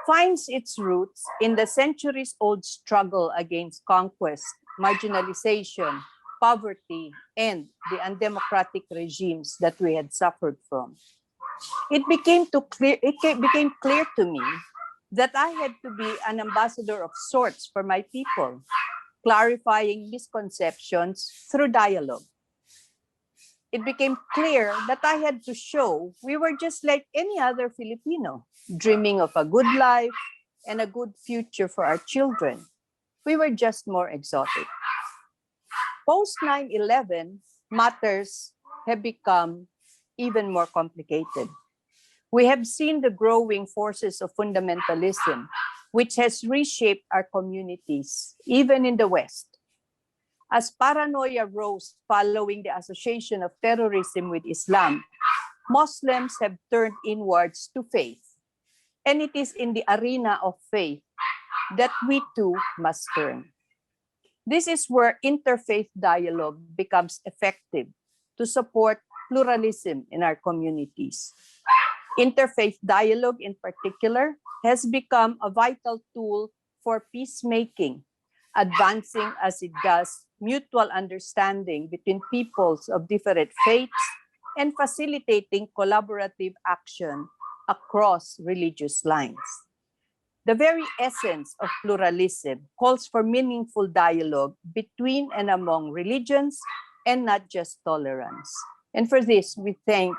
finds its roots in the centuries-old struggle against conquest, marginalization, poverty, and the undemocratic regimes that we had suffered from. It became clear to me that I had to be an ambassador of sorts for my people, clarifying misconceptions through dialogue. It became clear that I had to show we were just like any other Filipino, dreaming of a good life and a good future for our children. We were just more exotic. Post 9/11, matters have become even more complicated. We have seen the growing forces of fundamentalism, which has reshaped our communities, even in the West. As paranoia rose following the association of terrorism with Islam, Muslims have turned inwards to faith. And it is in the arena of faith that we too must turn. This is where interfaith dialogue becomes effective to support pluralism in our communities. Interfaith dialogue in particular has become a vital tool for peacemaking, advancing as it does mutual understanding between peoples of different faiths and facilitating collaborative action across religious lines. The very essence of pluralism calls for meaningful dialogue between and among religions and not just tolerance. And for this, we thank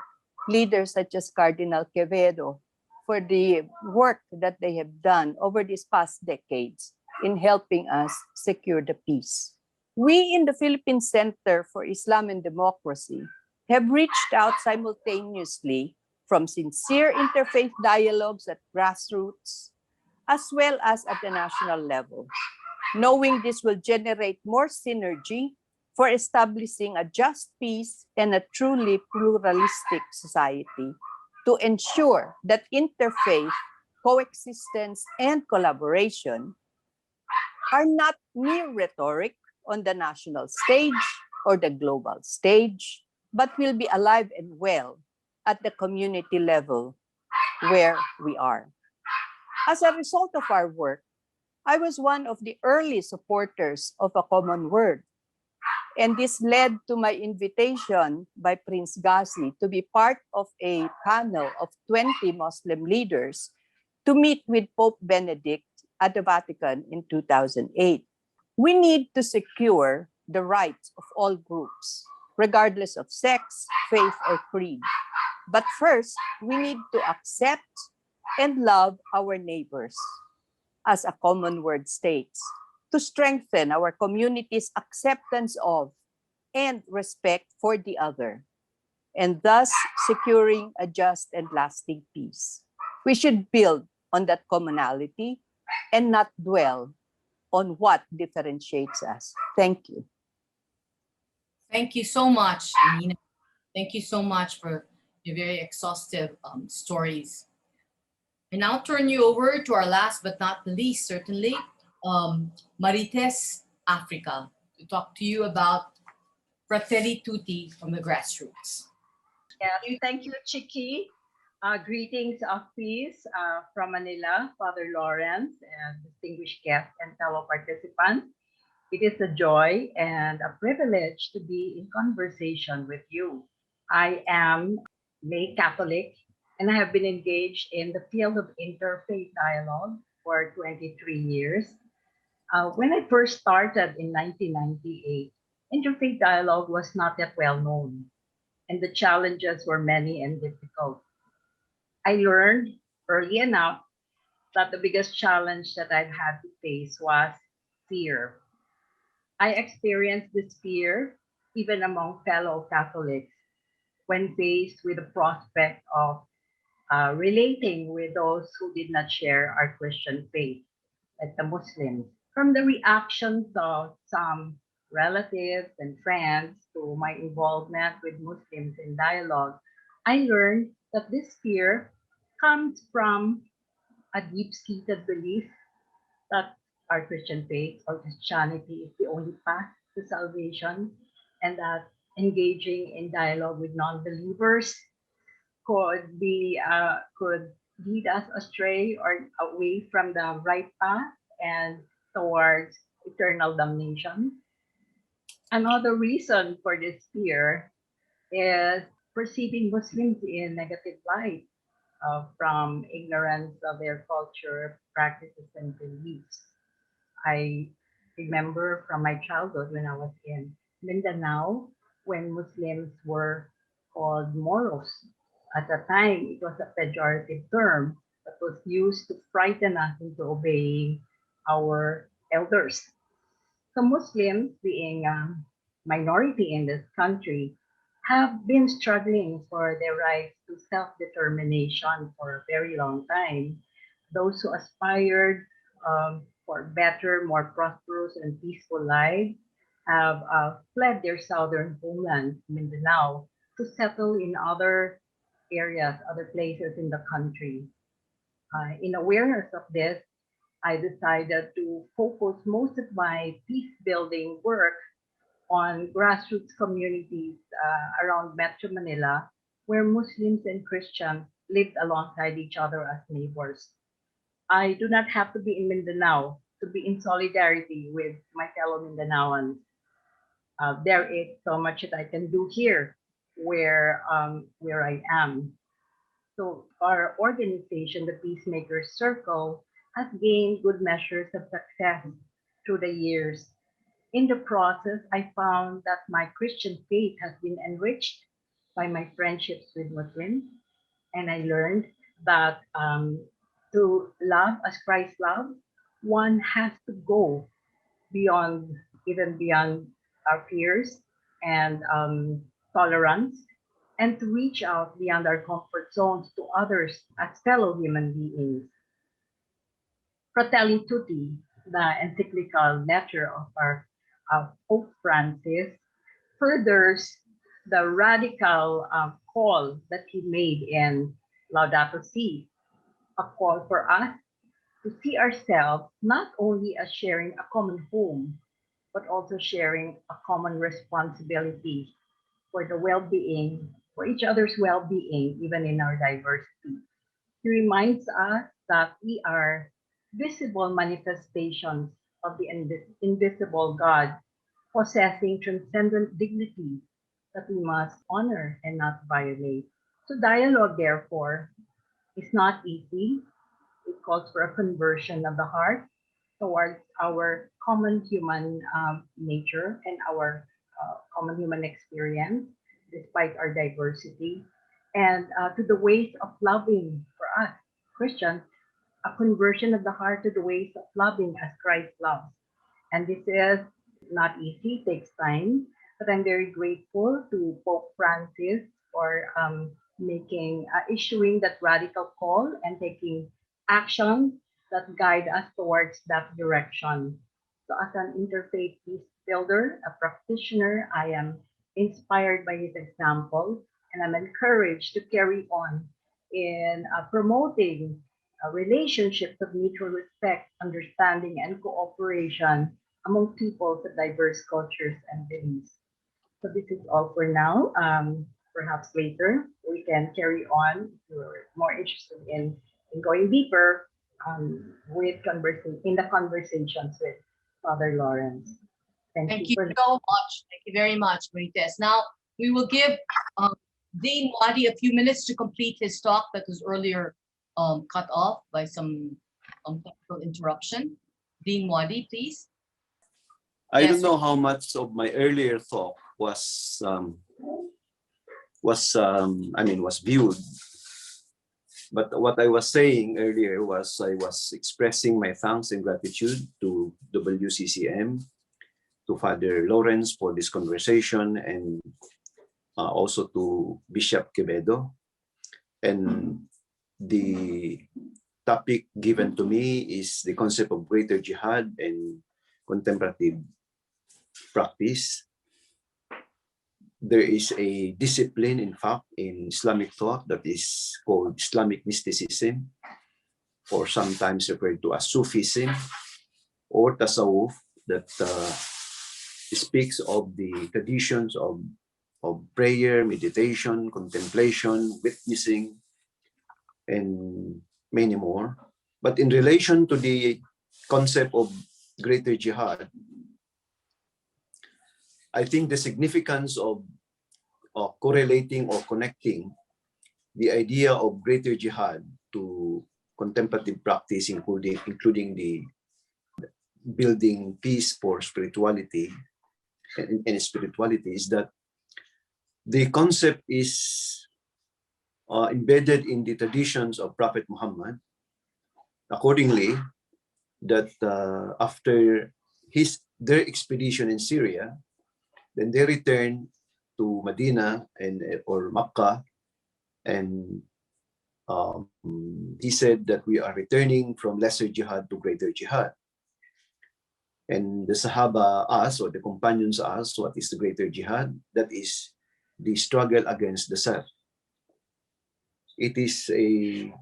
leaders such as Cardinal Quevedo for the work that they have done over these past decades in helping us secure the peace. We in the Philippine Center for Islam and Democracy have reached out simultaneously from sincere interfaith dialogues at grassroots, as well as at the national level, knowing this will generate more synergy for establishing a just peace and a truly pluralistic society to ensure that interfaith coexistence and collaboration are not mere rhetoric on the national stage or the global stage, but will be alive and well at the community level where we are. As a result of our work, I was one of the early supporters of a common word. And this led to my invitation by Prince Gassi to be part of a panel of 20 Muslim leaders to meet with Pope Benedict at the Vatican in 2008. We need to secure the rights of all groups, regardless of sex, faith, or creed. But first, we need to accept and love our neighbors, as a common word states, to strengthen our community's acceptance of and respect for the other. and thus securing a just and lasting peace. We should build on that commonality and not dwell on what differentiates us. Thank you. Thank you so much, Nina. Thank you so much for your very exhaustive stories. I now turn you over to our last but not the least, certainly, Marites, Africa, to talk to you about Fratelli Tutti from the grassroots. Yes, thank you, Chiki. Greetings of peace from Manila, Father Lawrence, and distinguished guests and fellow participants. It is a joy and a privilege to be in conversation with you. I am lay Catholic, and I have been engaged in the field of interfaith dialogue for 23 years. When I first started in 1998, interfaith dialogue was not yet well known, and the challenges were many and difficult. I learned early enough that the biggest challenge that I've had to face was fear. I experienced this fear even among fellow Catholics when faced with the prospect of relating with those who did not share our Christian faith, like the Muslims. From the reactions of some relatives and friends to my involvement with Muslims in dialogue, I learned that this fear comes from a deep-seated belief that our Christian faith or Christianity is the only path to salvation, and that engaging in dialogue with non-believers could lead us astray or away from the right path and towards eternal damnation. Another reason for this fear is perceiving Muslims in negative light from ignorance of their culture, practices, and beliefs. I remember from my childhood when I was in Mindanao, when Muslims were called Moros. At the time, it was a pejorative term that was used to frighten us into obeying our elders. So Muslims, being a minority in this country, have been struggling for their right to self-determination for a very long time. Those who aspired for better, more prosperous, and peaceful lives have fled their southern homeland, Mindanao, to settle in other areas, other places in the country. In awareness of this, I decided to focus most of my peace building work on grassroots communities around Metro Manila, where Muslims and Christians lived alongside each other as neighbors. I do not have to be in Mindanao to be in solidarity with my fellow Mindanaoans. There is so much that I can do here where I am. So our organization, the Peacemakers Circle, has gained good measures of success through the years. In the process, I found that my Christian faith has been enriched by my friendships with Muslims, and I learned that to love as Christ loved, one has to go beyond, even beyond our fears and tolerance, and to reach out beyond our comfort zones to others as fellow human beings. Fratelli Tutti, the encyclical letter of our Pope Francis, furthers the radical call that he made in Laudato Si, a call for us to see ourselves not only as sharing a common home, but also sharing a common responsibility for the well-being, for each other's well-being, even in our diversity. He reminds us that we are visible manifestations of the invisible God, possessing transcendent dignity that we must honor and not violate. So dialogue, therefore, is not easy. It calls for a conversion of the heart towards our common human nature and our common human experience, despite our diversity, and to the ways of loving for us, Christians, a conversion of the heart to the ways of loving as Christ loves. And this is not easy, takes time, but I'm very grateful to Pope Francis for issuing that radical call and taking action that guide us towards that direction. So as an interfaith peace builder, a practitioner, I am inspired by his example, and I'm encouraged to carry on in promoting relationships of mutual respect, understanding, and cooperation among peoples of diverse cultures and beliefs. So this is all for now. Perhaps later we can carry on if you're more interested in going deeper in the conversations with Father Lawrence. Thank you you for so much. Thank you very much, Marites. Now, we will give Dean Wadi a few minutes to complete his talk that was earlier cut off by some technical interruption. Dean Wadi, please. I Yes, don't know how much of my earlier talk was viewed, but what I was saying earlier was I was expressing my thanks and gratitude to WCCM, to Father Lawrence for this conversation, and also to Bishop Quevedo. And the topic given to me is the concept of greater jihad and contemplative practice. There is a discipline, in fact, in Islamic thought that is called Islamic mysticism, or sometimes referred to as Sufism or Tasawwuf, that speaks of the traditions of prayer, meditation, contemplation, witnessing, and many more. But in relation to the concept of greater jihad, I think the significance of correlating or connecting the idea of greater jihad to contemplative practice, including the building peace for spirituality and spirituality, is that the concept is embedded in the traditions of Prophet Muhammad. Accordingly, that after their expedition in Syria, then they returned to Medina or Makkah, and he said that we are returning from lesser jihad to greater jihad. And the Sahaba asked, or the companions asked, what is the greater jihad? That is the struggle against the self. It is a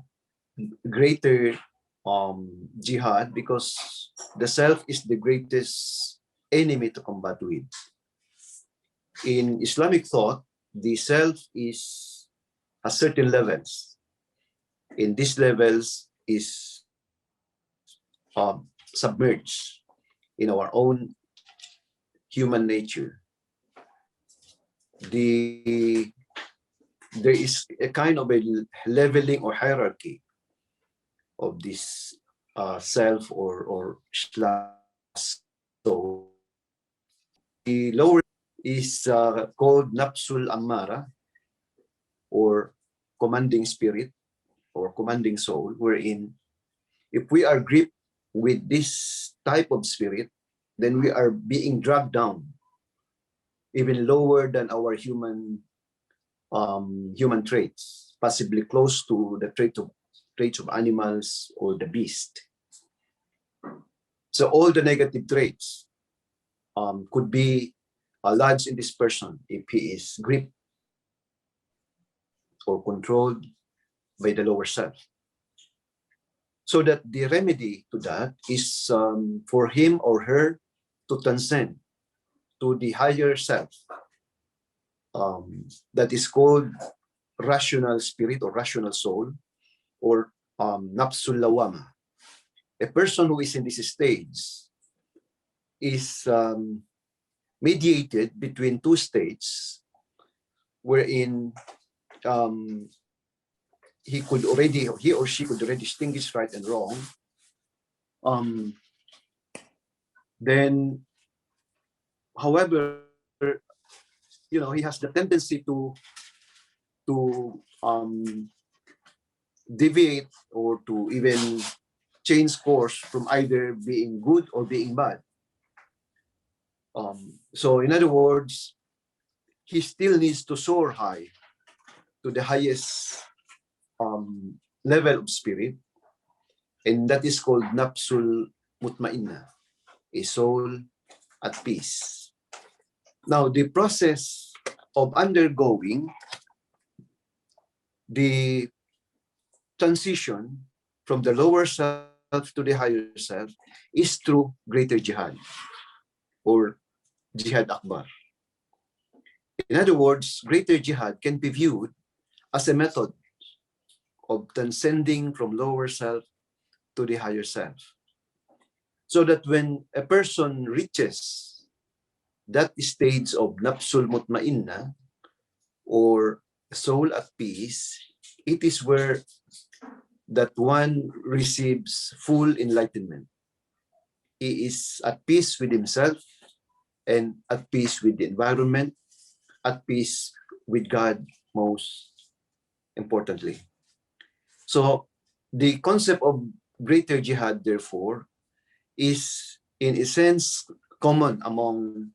greater jihad because the self is the greatest enemy to combat with. In Islamic thought, the self has certain levels. In these levels is submerged in our own human nature. There is a kind of a leveling or hierarchy of this self or soul. The lower is called Nafsul Ammara, or commanding spirit or commanding soul, wherein if we are gripped with this type of spirit, then we are being dragged down even lower than our human traits, possibly close to the traits of animals or the beast. So all the negative traits could be lodged in this person if he is gripped or controlled by the lower self. So that the remedy to that is for him or her to transcend to the higher self, that is called rational spirit or rational soul, or nafsul lawama. A person who is in this stage is mediated between two states, wherein he or she could already distinguish right and wrong. Then, however, he has the tendency to deviate or to even change course from either being good or being bad. So in other words, he still needs to soar high to the highest level of spirit, and that is called nafsul mutmainna, a soul at peace. Now, the process of undergoing the transition from the lower self to the higher self is through greater jihad, or jihad akbar. In other words, greater jihad can be viewed as a method of transcending from lower self to the higher self. So that when a person reaches that stage of nafsul mutmainna, or soul at peace, it is where that one receives full enlightenment. He is at peace with himself and at peace with the environment, at peace with God, most importantly. So the concept of greater jihad, therefore, is in a sense common among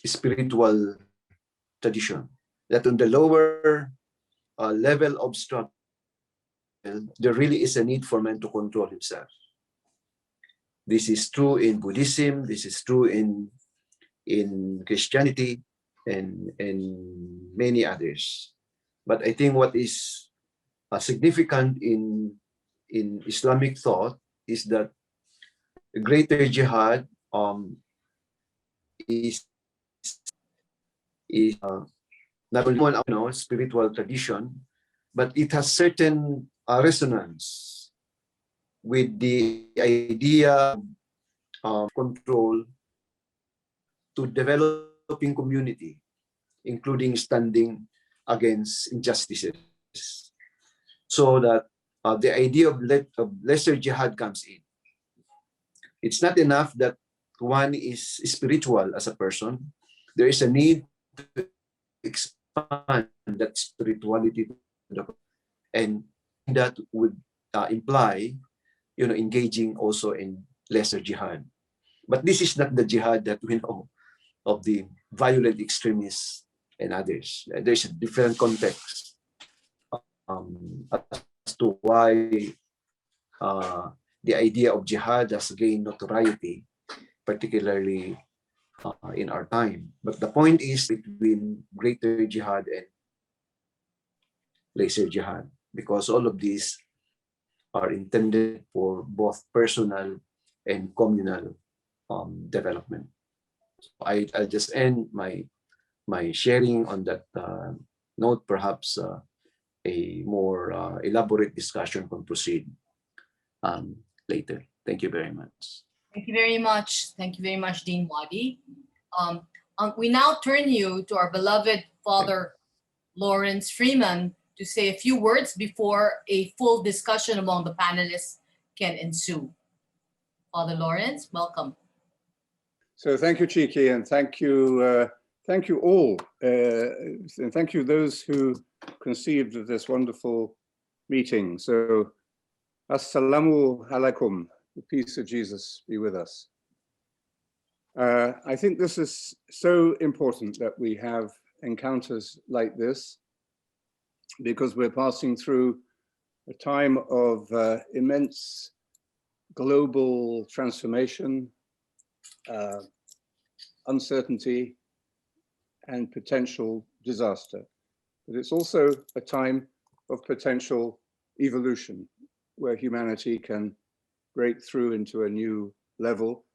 spiritual tradition, that on the lower level of struggle, there really is a need for man to control himself. This is true in Buddhism, this is true in Christianity, and many others. But I think what is significant in Islamic thought is that greater jihad is not only spiritual tradition, but it has certain resonance with the idea of control to developing community, including standing against injustices. So that the idea of lesser jihad comes in. It's not enough that one is spiritual as a person. There is a need to expand that spirituality, and that would imply, engaging also in lesser jihad. But this is not the jihad that we know of the violent extremists and others. There's a different context as to why the idea of jihad has gained notoriety, particularly in our time. But the point is between greater jihad and lesser jihad, because all of these are intended for both personal and communal development. I'll just end my sharing on that note. Perhaps a more elaborate discussion can proceed later. Thank you very much. Thank you very much. Thank you very much, Dean Wadi. We now turn you to our beloved Father Lawrence Freeman to say a few words before a full discussion among the panelists can ensue. Father Lawrence, welcome. So thank you, Chiki, and thank you all, and thank you those who conceived of this wonderful meeting. So, Assalamu alaikum, the peace of Jesus be with us. I think this is so important that we have encounters like this, because we're passing through a time of immense global transformation, uncertainty, and potential disaster. But it's also a time of potential evolution, where humanity can break through into a new level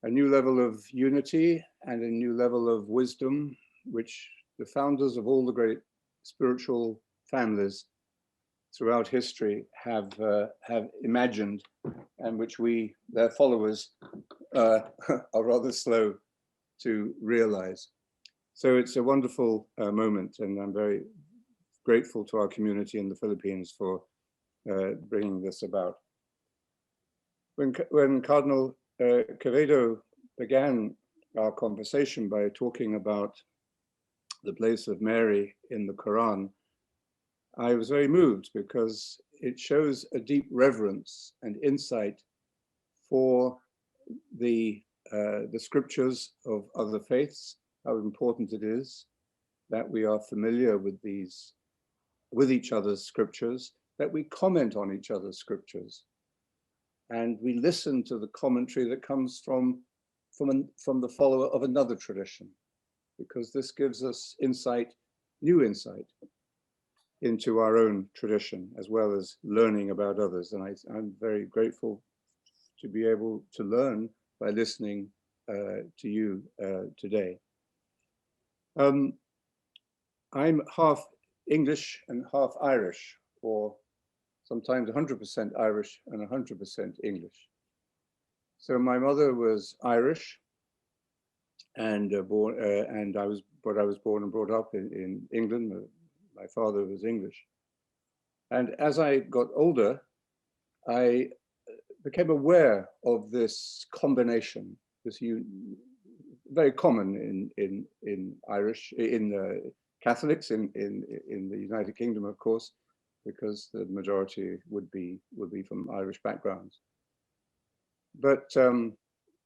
of unity and a new level of wisdom, which the founders of all the great spiritual families throughout history have imagined, and which we, their followers, are rather slow to realize. So it's a wonderful moment, and I'm very grateful to our community in the Philippines for bringing this about. When Cardinal Quevedo began our conversation by talking about the place of Mary in the Quran, I was very moved, because it shows a deep reverence and insight for the scriptures of other faiths, how important it is that we are familiar with each other's scriptures, that we comment on each other's scriptures, and we listen to the commentary that comes from the follower of another tradition, because this gives us insight, new insight into our own tradition, as well as learning about others. And I'm very grateful to be able to learn by listening to you today. I'm half English and half Irish, or sometimes 100% Irish and 100% English. So my mother was Irish, and I was born and brought up in England. My father was English. And as I got older, I became aware of this combination, this very common in Irish, in Catholics in the United Kingdom, of course, because the majority would be from Irish backgrounds. But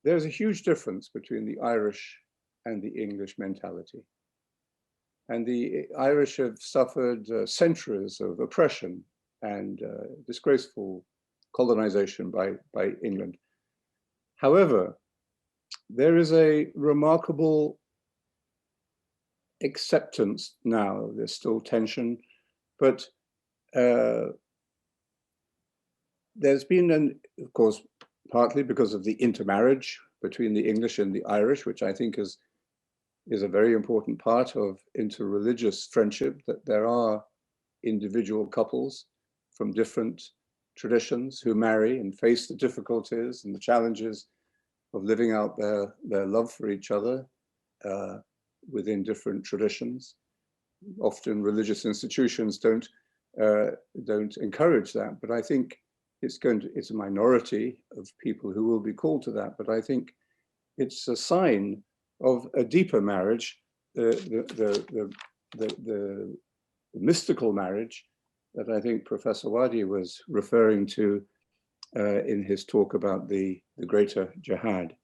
there's a huge difference between the Irish and the English mentality. And the Irish have suffered centuries of oppression and disgraceful colonization by England. However, there is a remarkable acceptance now. There's still tension, but there's been, of course, partly because of the intermarriage between the English and the Irish, which I think is a very important part of interreligious friendship, that there are individual couples from different traditions who marry and face the difficulties and the challenges of living out their love for each other within different traditions. Often religious institutions don't encourage that, but I think it's a minority of people who will be called to that. But I think it's a sign of a deeper marriage, the mystical marriage that I think Professor Wadi was referring to in his talk about the greater jihad.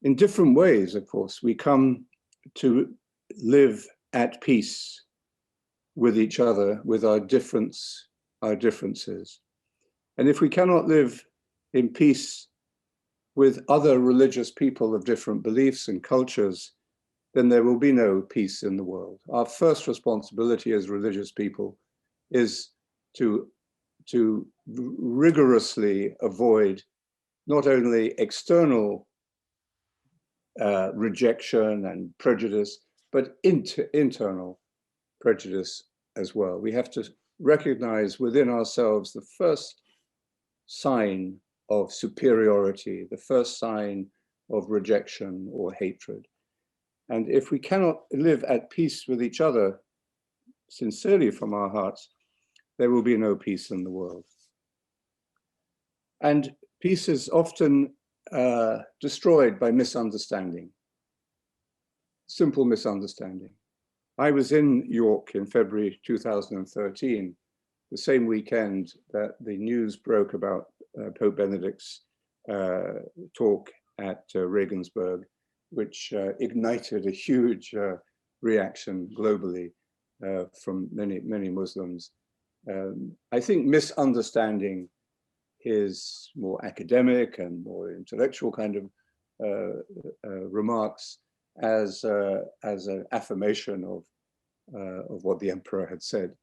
In different ways, of course, we come to live at peace with each other, with our differences. And if we cannot live in peace with other religious people of different beliefs and cultures, then there will be no peace in the world. Our first responsibility as religious people is to rigorously avoid not only external rejection and prejudice, but internal prejudice as well. We have to recognize within ourselves the first sign of superiority, the first sign of rejection or hatred. And if we cannot live at peace with each other sincerely from our hearts, there will be no peace in the world. And peace is often destroyed by misunderstanding, simple misunderstanding. I was in York in February 2013, the same weekend that the news broke about Pope Benedict's talk at Regensburg, which ignited a huge reaction globally from many Muslims. I think misunderstanding his more academic and more intellectual kind of remarks as an affirmation of what the emperor had said.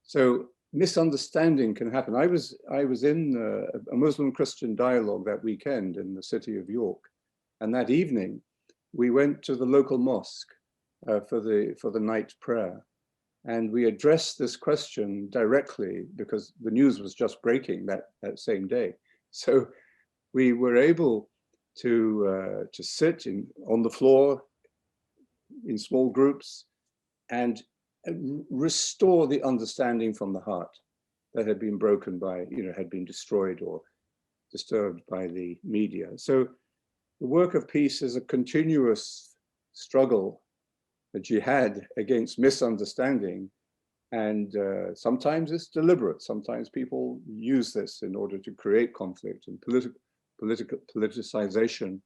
So misunderstanding can happen. I was in a Muslim-Christian dialogue that weekend in the city of York, and that evening we went to the local mosque for the night prayer, and we addressed this question directly because the news was just breaking that same day. So we were able to sit on the floor in small groups and restore the understanding from the heart that had been broken by, had been destroyed or disturbed by the media. So the work of peace is a continuous struggle, a jihad against misunderstanding. And sometimes it's deliberate. Sometimes people use this in order to create conflict, and politicization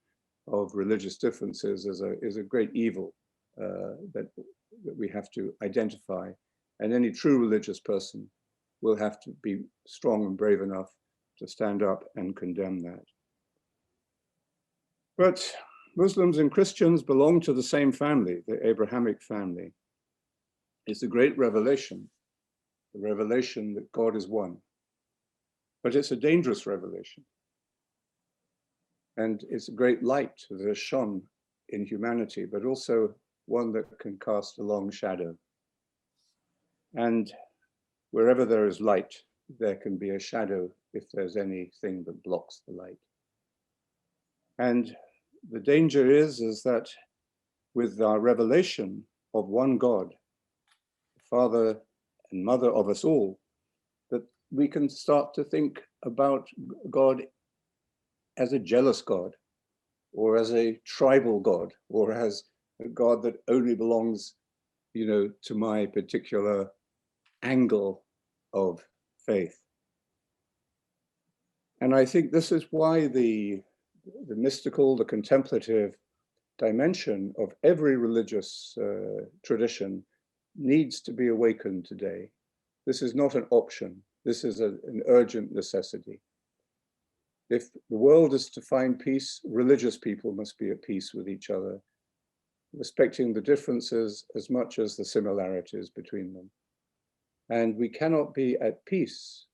of religious differences is a great evil that we have to identify. And any true religious person will have to be strong and brave enough to stand up and condemn that. But Muslims and Christians belong to the same family, the Abrahamic family. It's a great revelation, the revelation that God is one. But it's a dangerous revelation. And it's a great light that has shone in humanity, but also one that can cast a long shadow. And wherever there is light, there can be a shadow if there's anything that blocks the light. And the danger is that with our revelation of one God, Father and Mother of us all, that we can start to think about God as a jealous God, or as a tribal God, or as a God that only belongs, to my particular angle of faith. And I think this is why the mystical, the contemplative dimension of every religious tradition needs to be awakened today. This is not an option. This is an urgent necessity. If the world is to find peace, religious people must be at peace with each other, respecting the differences as much as the similarities between them. And we cannot be at peace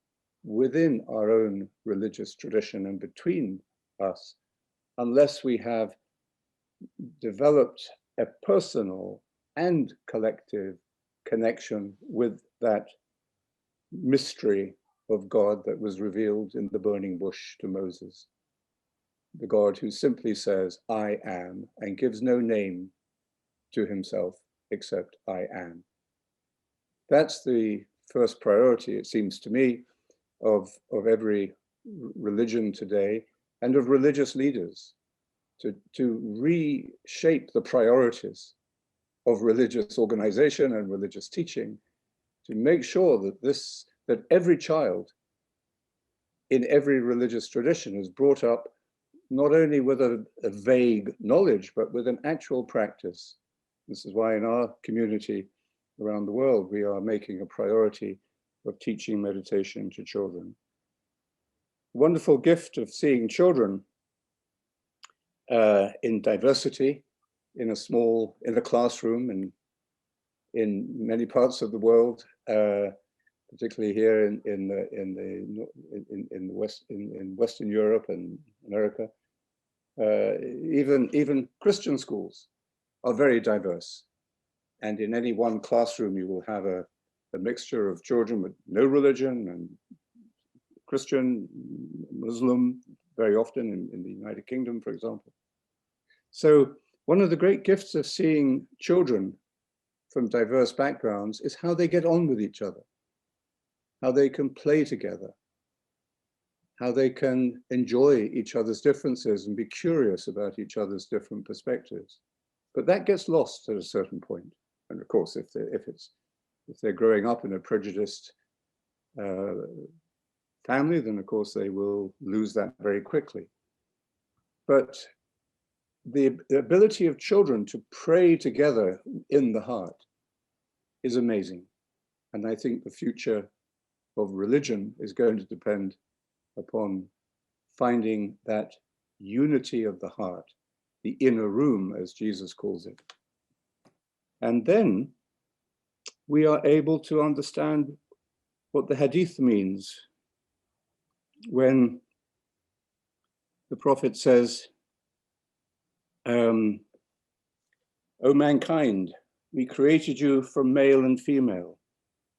within our own religious tradition and between us unless we have developed a personal and collective connection with that mystery of God that was revealed in the burning bush to Moses. The God who simply says, I am, and gives no name to himself except I am. That's the first priority, it seems to me, of every religion today and of religious leaders, to reshape the priorities of religious organization and religious teaching, to make sure that every child in every religious tradition is brought up not only with a vague knowledge, but with an actual practice. This is why in our community around the world, we are making a priority of teaching meditation to children. Wonderful gift of seeing children in diversity, in a classroom, and in many parts of the world, particularly here in Western Europe and America. Even Christian schools are very diverse. And in any one classroom, you will have a mixture of children with no religion and Christian, Muslim, very often in the United Kingdom, for example. So one of the great gifts of seeing children from diverse backgrounds is how they get on with each other, how they can play together, how they can enjoy each other's differences and be curious about each other's different perspectives. But that gets lost at a certain point. And of course, if they're growing up in a prejudiced family, then of course they will lose that very quickly. But the ability of children to pray together in the heart is amazing. And I think the future of religion is going to depend upon finding that unity of the heart, the inner room, as Jesus calls it. And then we are able to understand what the Hadith means when the Prophet says, O mankind, we created you from male and female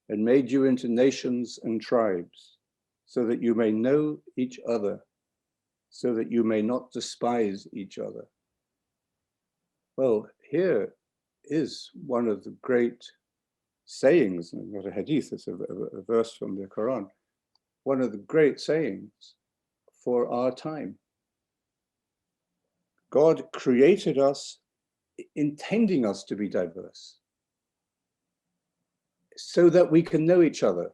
and made you into nations and tribes so that you may know each other, so that you may not despise each other. Well, here is one of the great sayings, not a hadith, it's a verse from the Quran, one of the great sayings for our time. God created us intending us to be diverse so that we can know each other.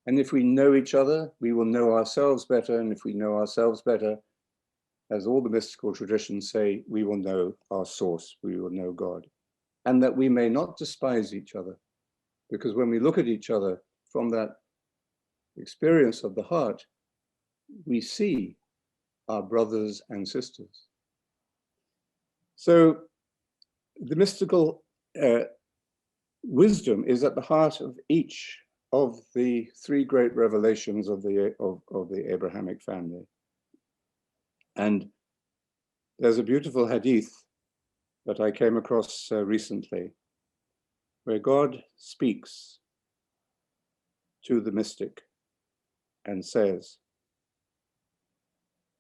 And if we know each other, we will know ourselves better. And if we know ourselves better, as all the mystical traditions say, we will know our source, we will know God, and that we may not despise each other. Because when we look at each other from that experience of the heart, we see our brothers and sisters. So the mystical wisdom is at the heart of each of the three great revelations of the Abrahamic family. And there's a beautiful hadith that I came across recently, where God speaks to the mystic and says,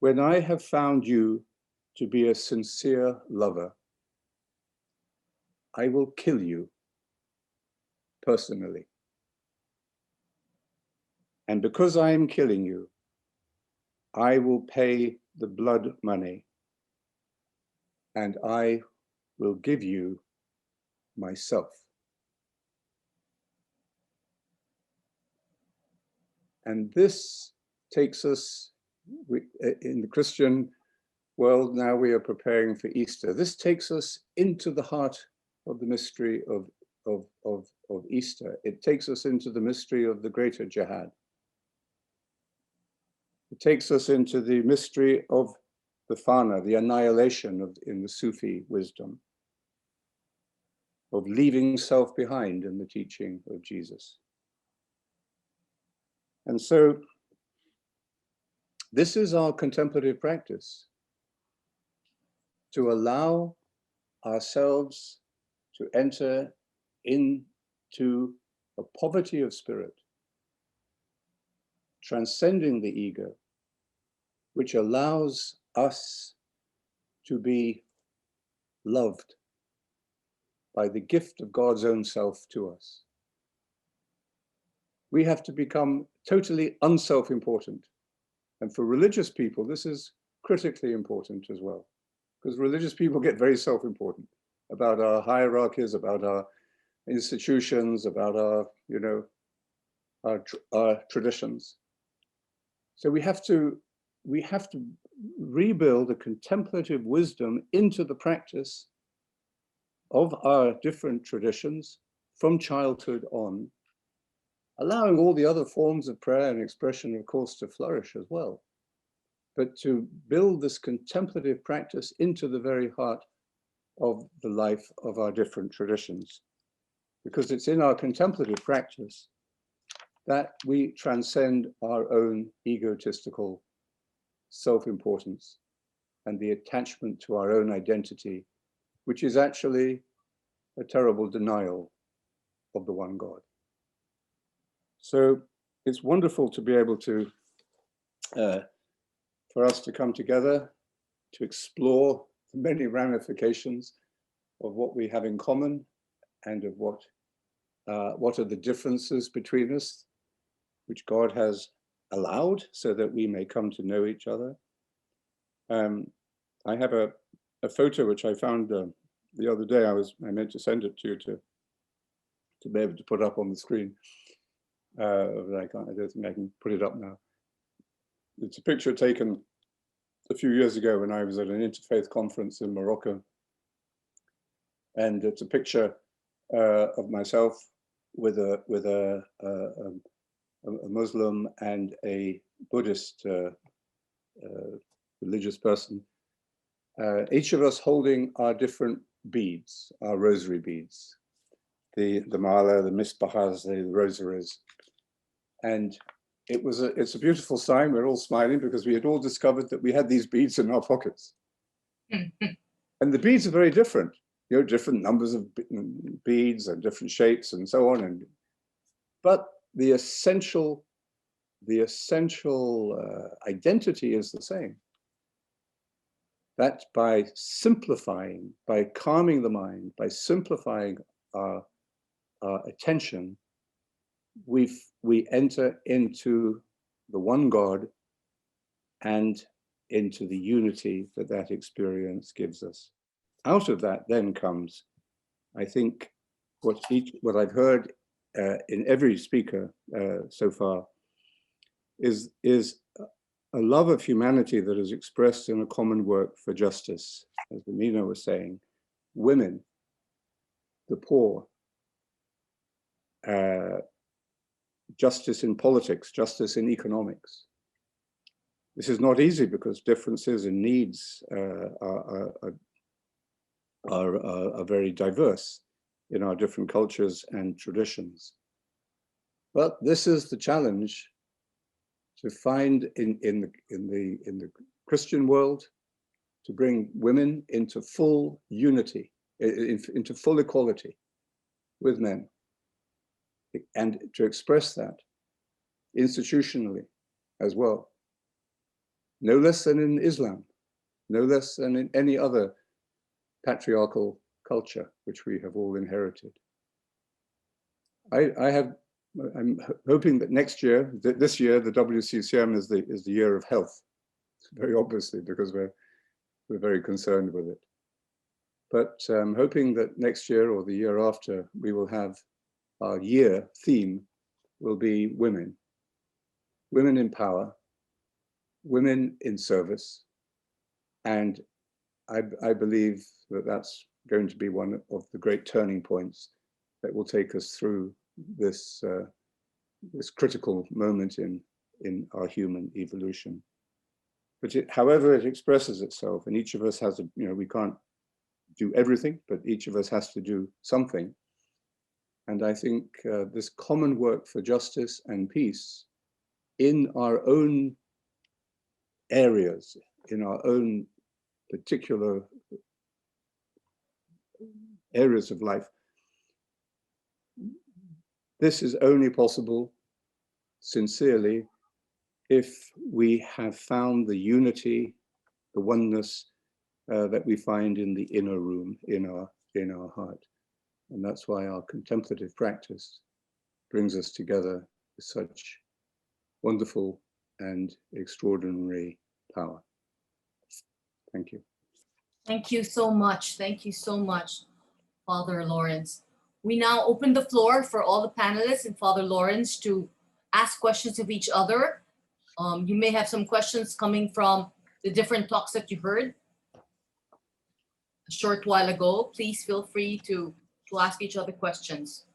"When I have found you to be a sincere lover, I will kill you personally. And because I am killing you, I will pay the blood money, and I will give you myself." And this takes us, in the Christian world, now we are preparing for Easter. This takes us into the heart of the mystery of Easter. It takes us into the mystery of the greater jihad. It takes us into the mystery of the fana, the annihilation in the Sufi wisdom, of leaving self behind in the teaching of Jesus. And so this is our contemplative practice, to allow ourselves to enter into a poverty of spirit, transcending the ego, which allows us to be loved by the gift of God's own self to us. We have to become totally unself-important. And for religious people, this is critically important as well, because religious people get very self-important about our hierarchies, about our institutions, about our, our traditions. So we have to rebuild a contemplative wisdom into the practice of our different traditions from childhood on, allowing all the other forms of prayer and expression, of course, to flourish as well. But to build this contemplative practice into the very heart of the life of our different traditions. Because it's in our contemplative practice that we transcend our own egotistical self-importance and the attachment to our own identity, which is actually a terrible denial of the one God. So it's wonderful to be able to, for us to come together to explore the many ramifications of what we have in common and of what are the differences between us, which God has allowed so that we may come to know each other. I have a photo which I found the other day. I meant to send it to you to be able to put up on the screen. But I don't think I can put it up now. It's a picture taken a few years ago when I was at an interfaith conference in Morocco. And it's a picture of myself with a Muslim and a Buddhist religious person. Each of us holding our different beads, our rosary beads, the mala, the misbahas, the rosaries. And it's a beautiful sign. We're all smiling because we had all discovered that we had these beads in our pockets. And the beads are very different, different numbers of beads and different shapes and so on. But the essential identity is the same. That by simplifying, by calming the mind, by simplifying our attention, we enter into the one God and into the unity that experience gives us. Out of that then comes, I think, what I've heard in every speaker so far is a love of humanity that is expressed in a common work for justice, as Amina was saying, women, the poor, justice in politics, justice in economics. This is not easy because differences in needs are very diverse in our different cultures and traditions. But this is the challenge, to find in the Christian world, to bring women into full unity, into full equality with men, and to express that institutionally as well. No less than in Islam, no less than in any other patriarchal culture which we have all inherited. I'm hoping that next year, this year, the WCCM is the year of health, very obviously, because we're very concerned with it. But I'm hoping that next year or the year after, we will have our year theme will be women, women in power, women in service, and I believe that that's going to be one of the great turning points that will take us through this this critical moment in our human evolution. But however it expresses itself, and each of us has we can't do everything, but each of us has to do something. And I think this common work for justice and peace in our own areas, in our own particular areas of life, this is only possible sincerely if we have found the unity, the oneness that we find in the inner room, in our heart. And that's why our contemplative practice brings us together with such wonderful and extraordinary power. Thank you. Thank you so much. Thank you so much, Father Lawrence. We now open the floor for all the panelists and Father Lawrence to ask questions of each other. You may have some questions coming from the different talks that you heard a short while ago. Please feel free to ask each other questions.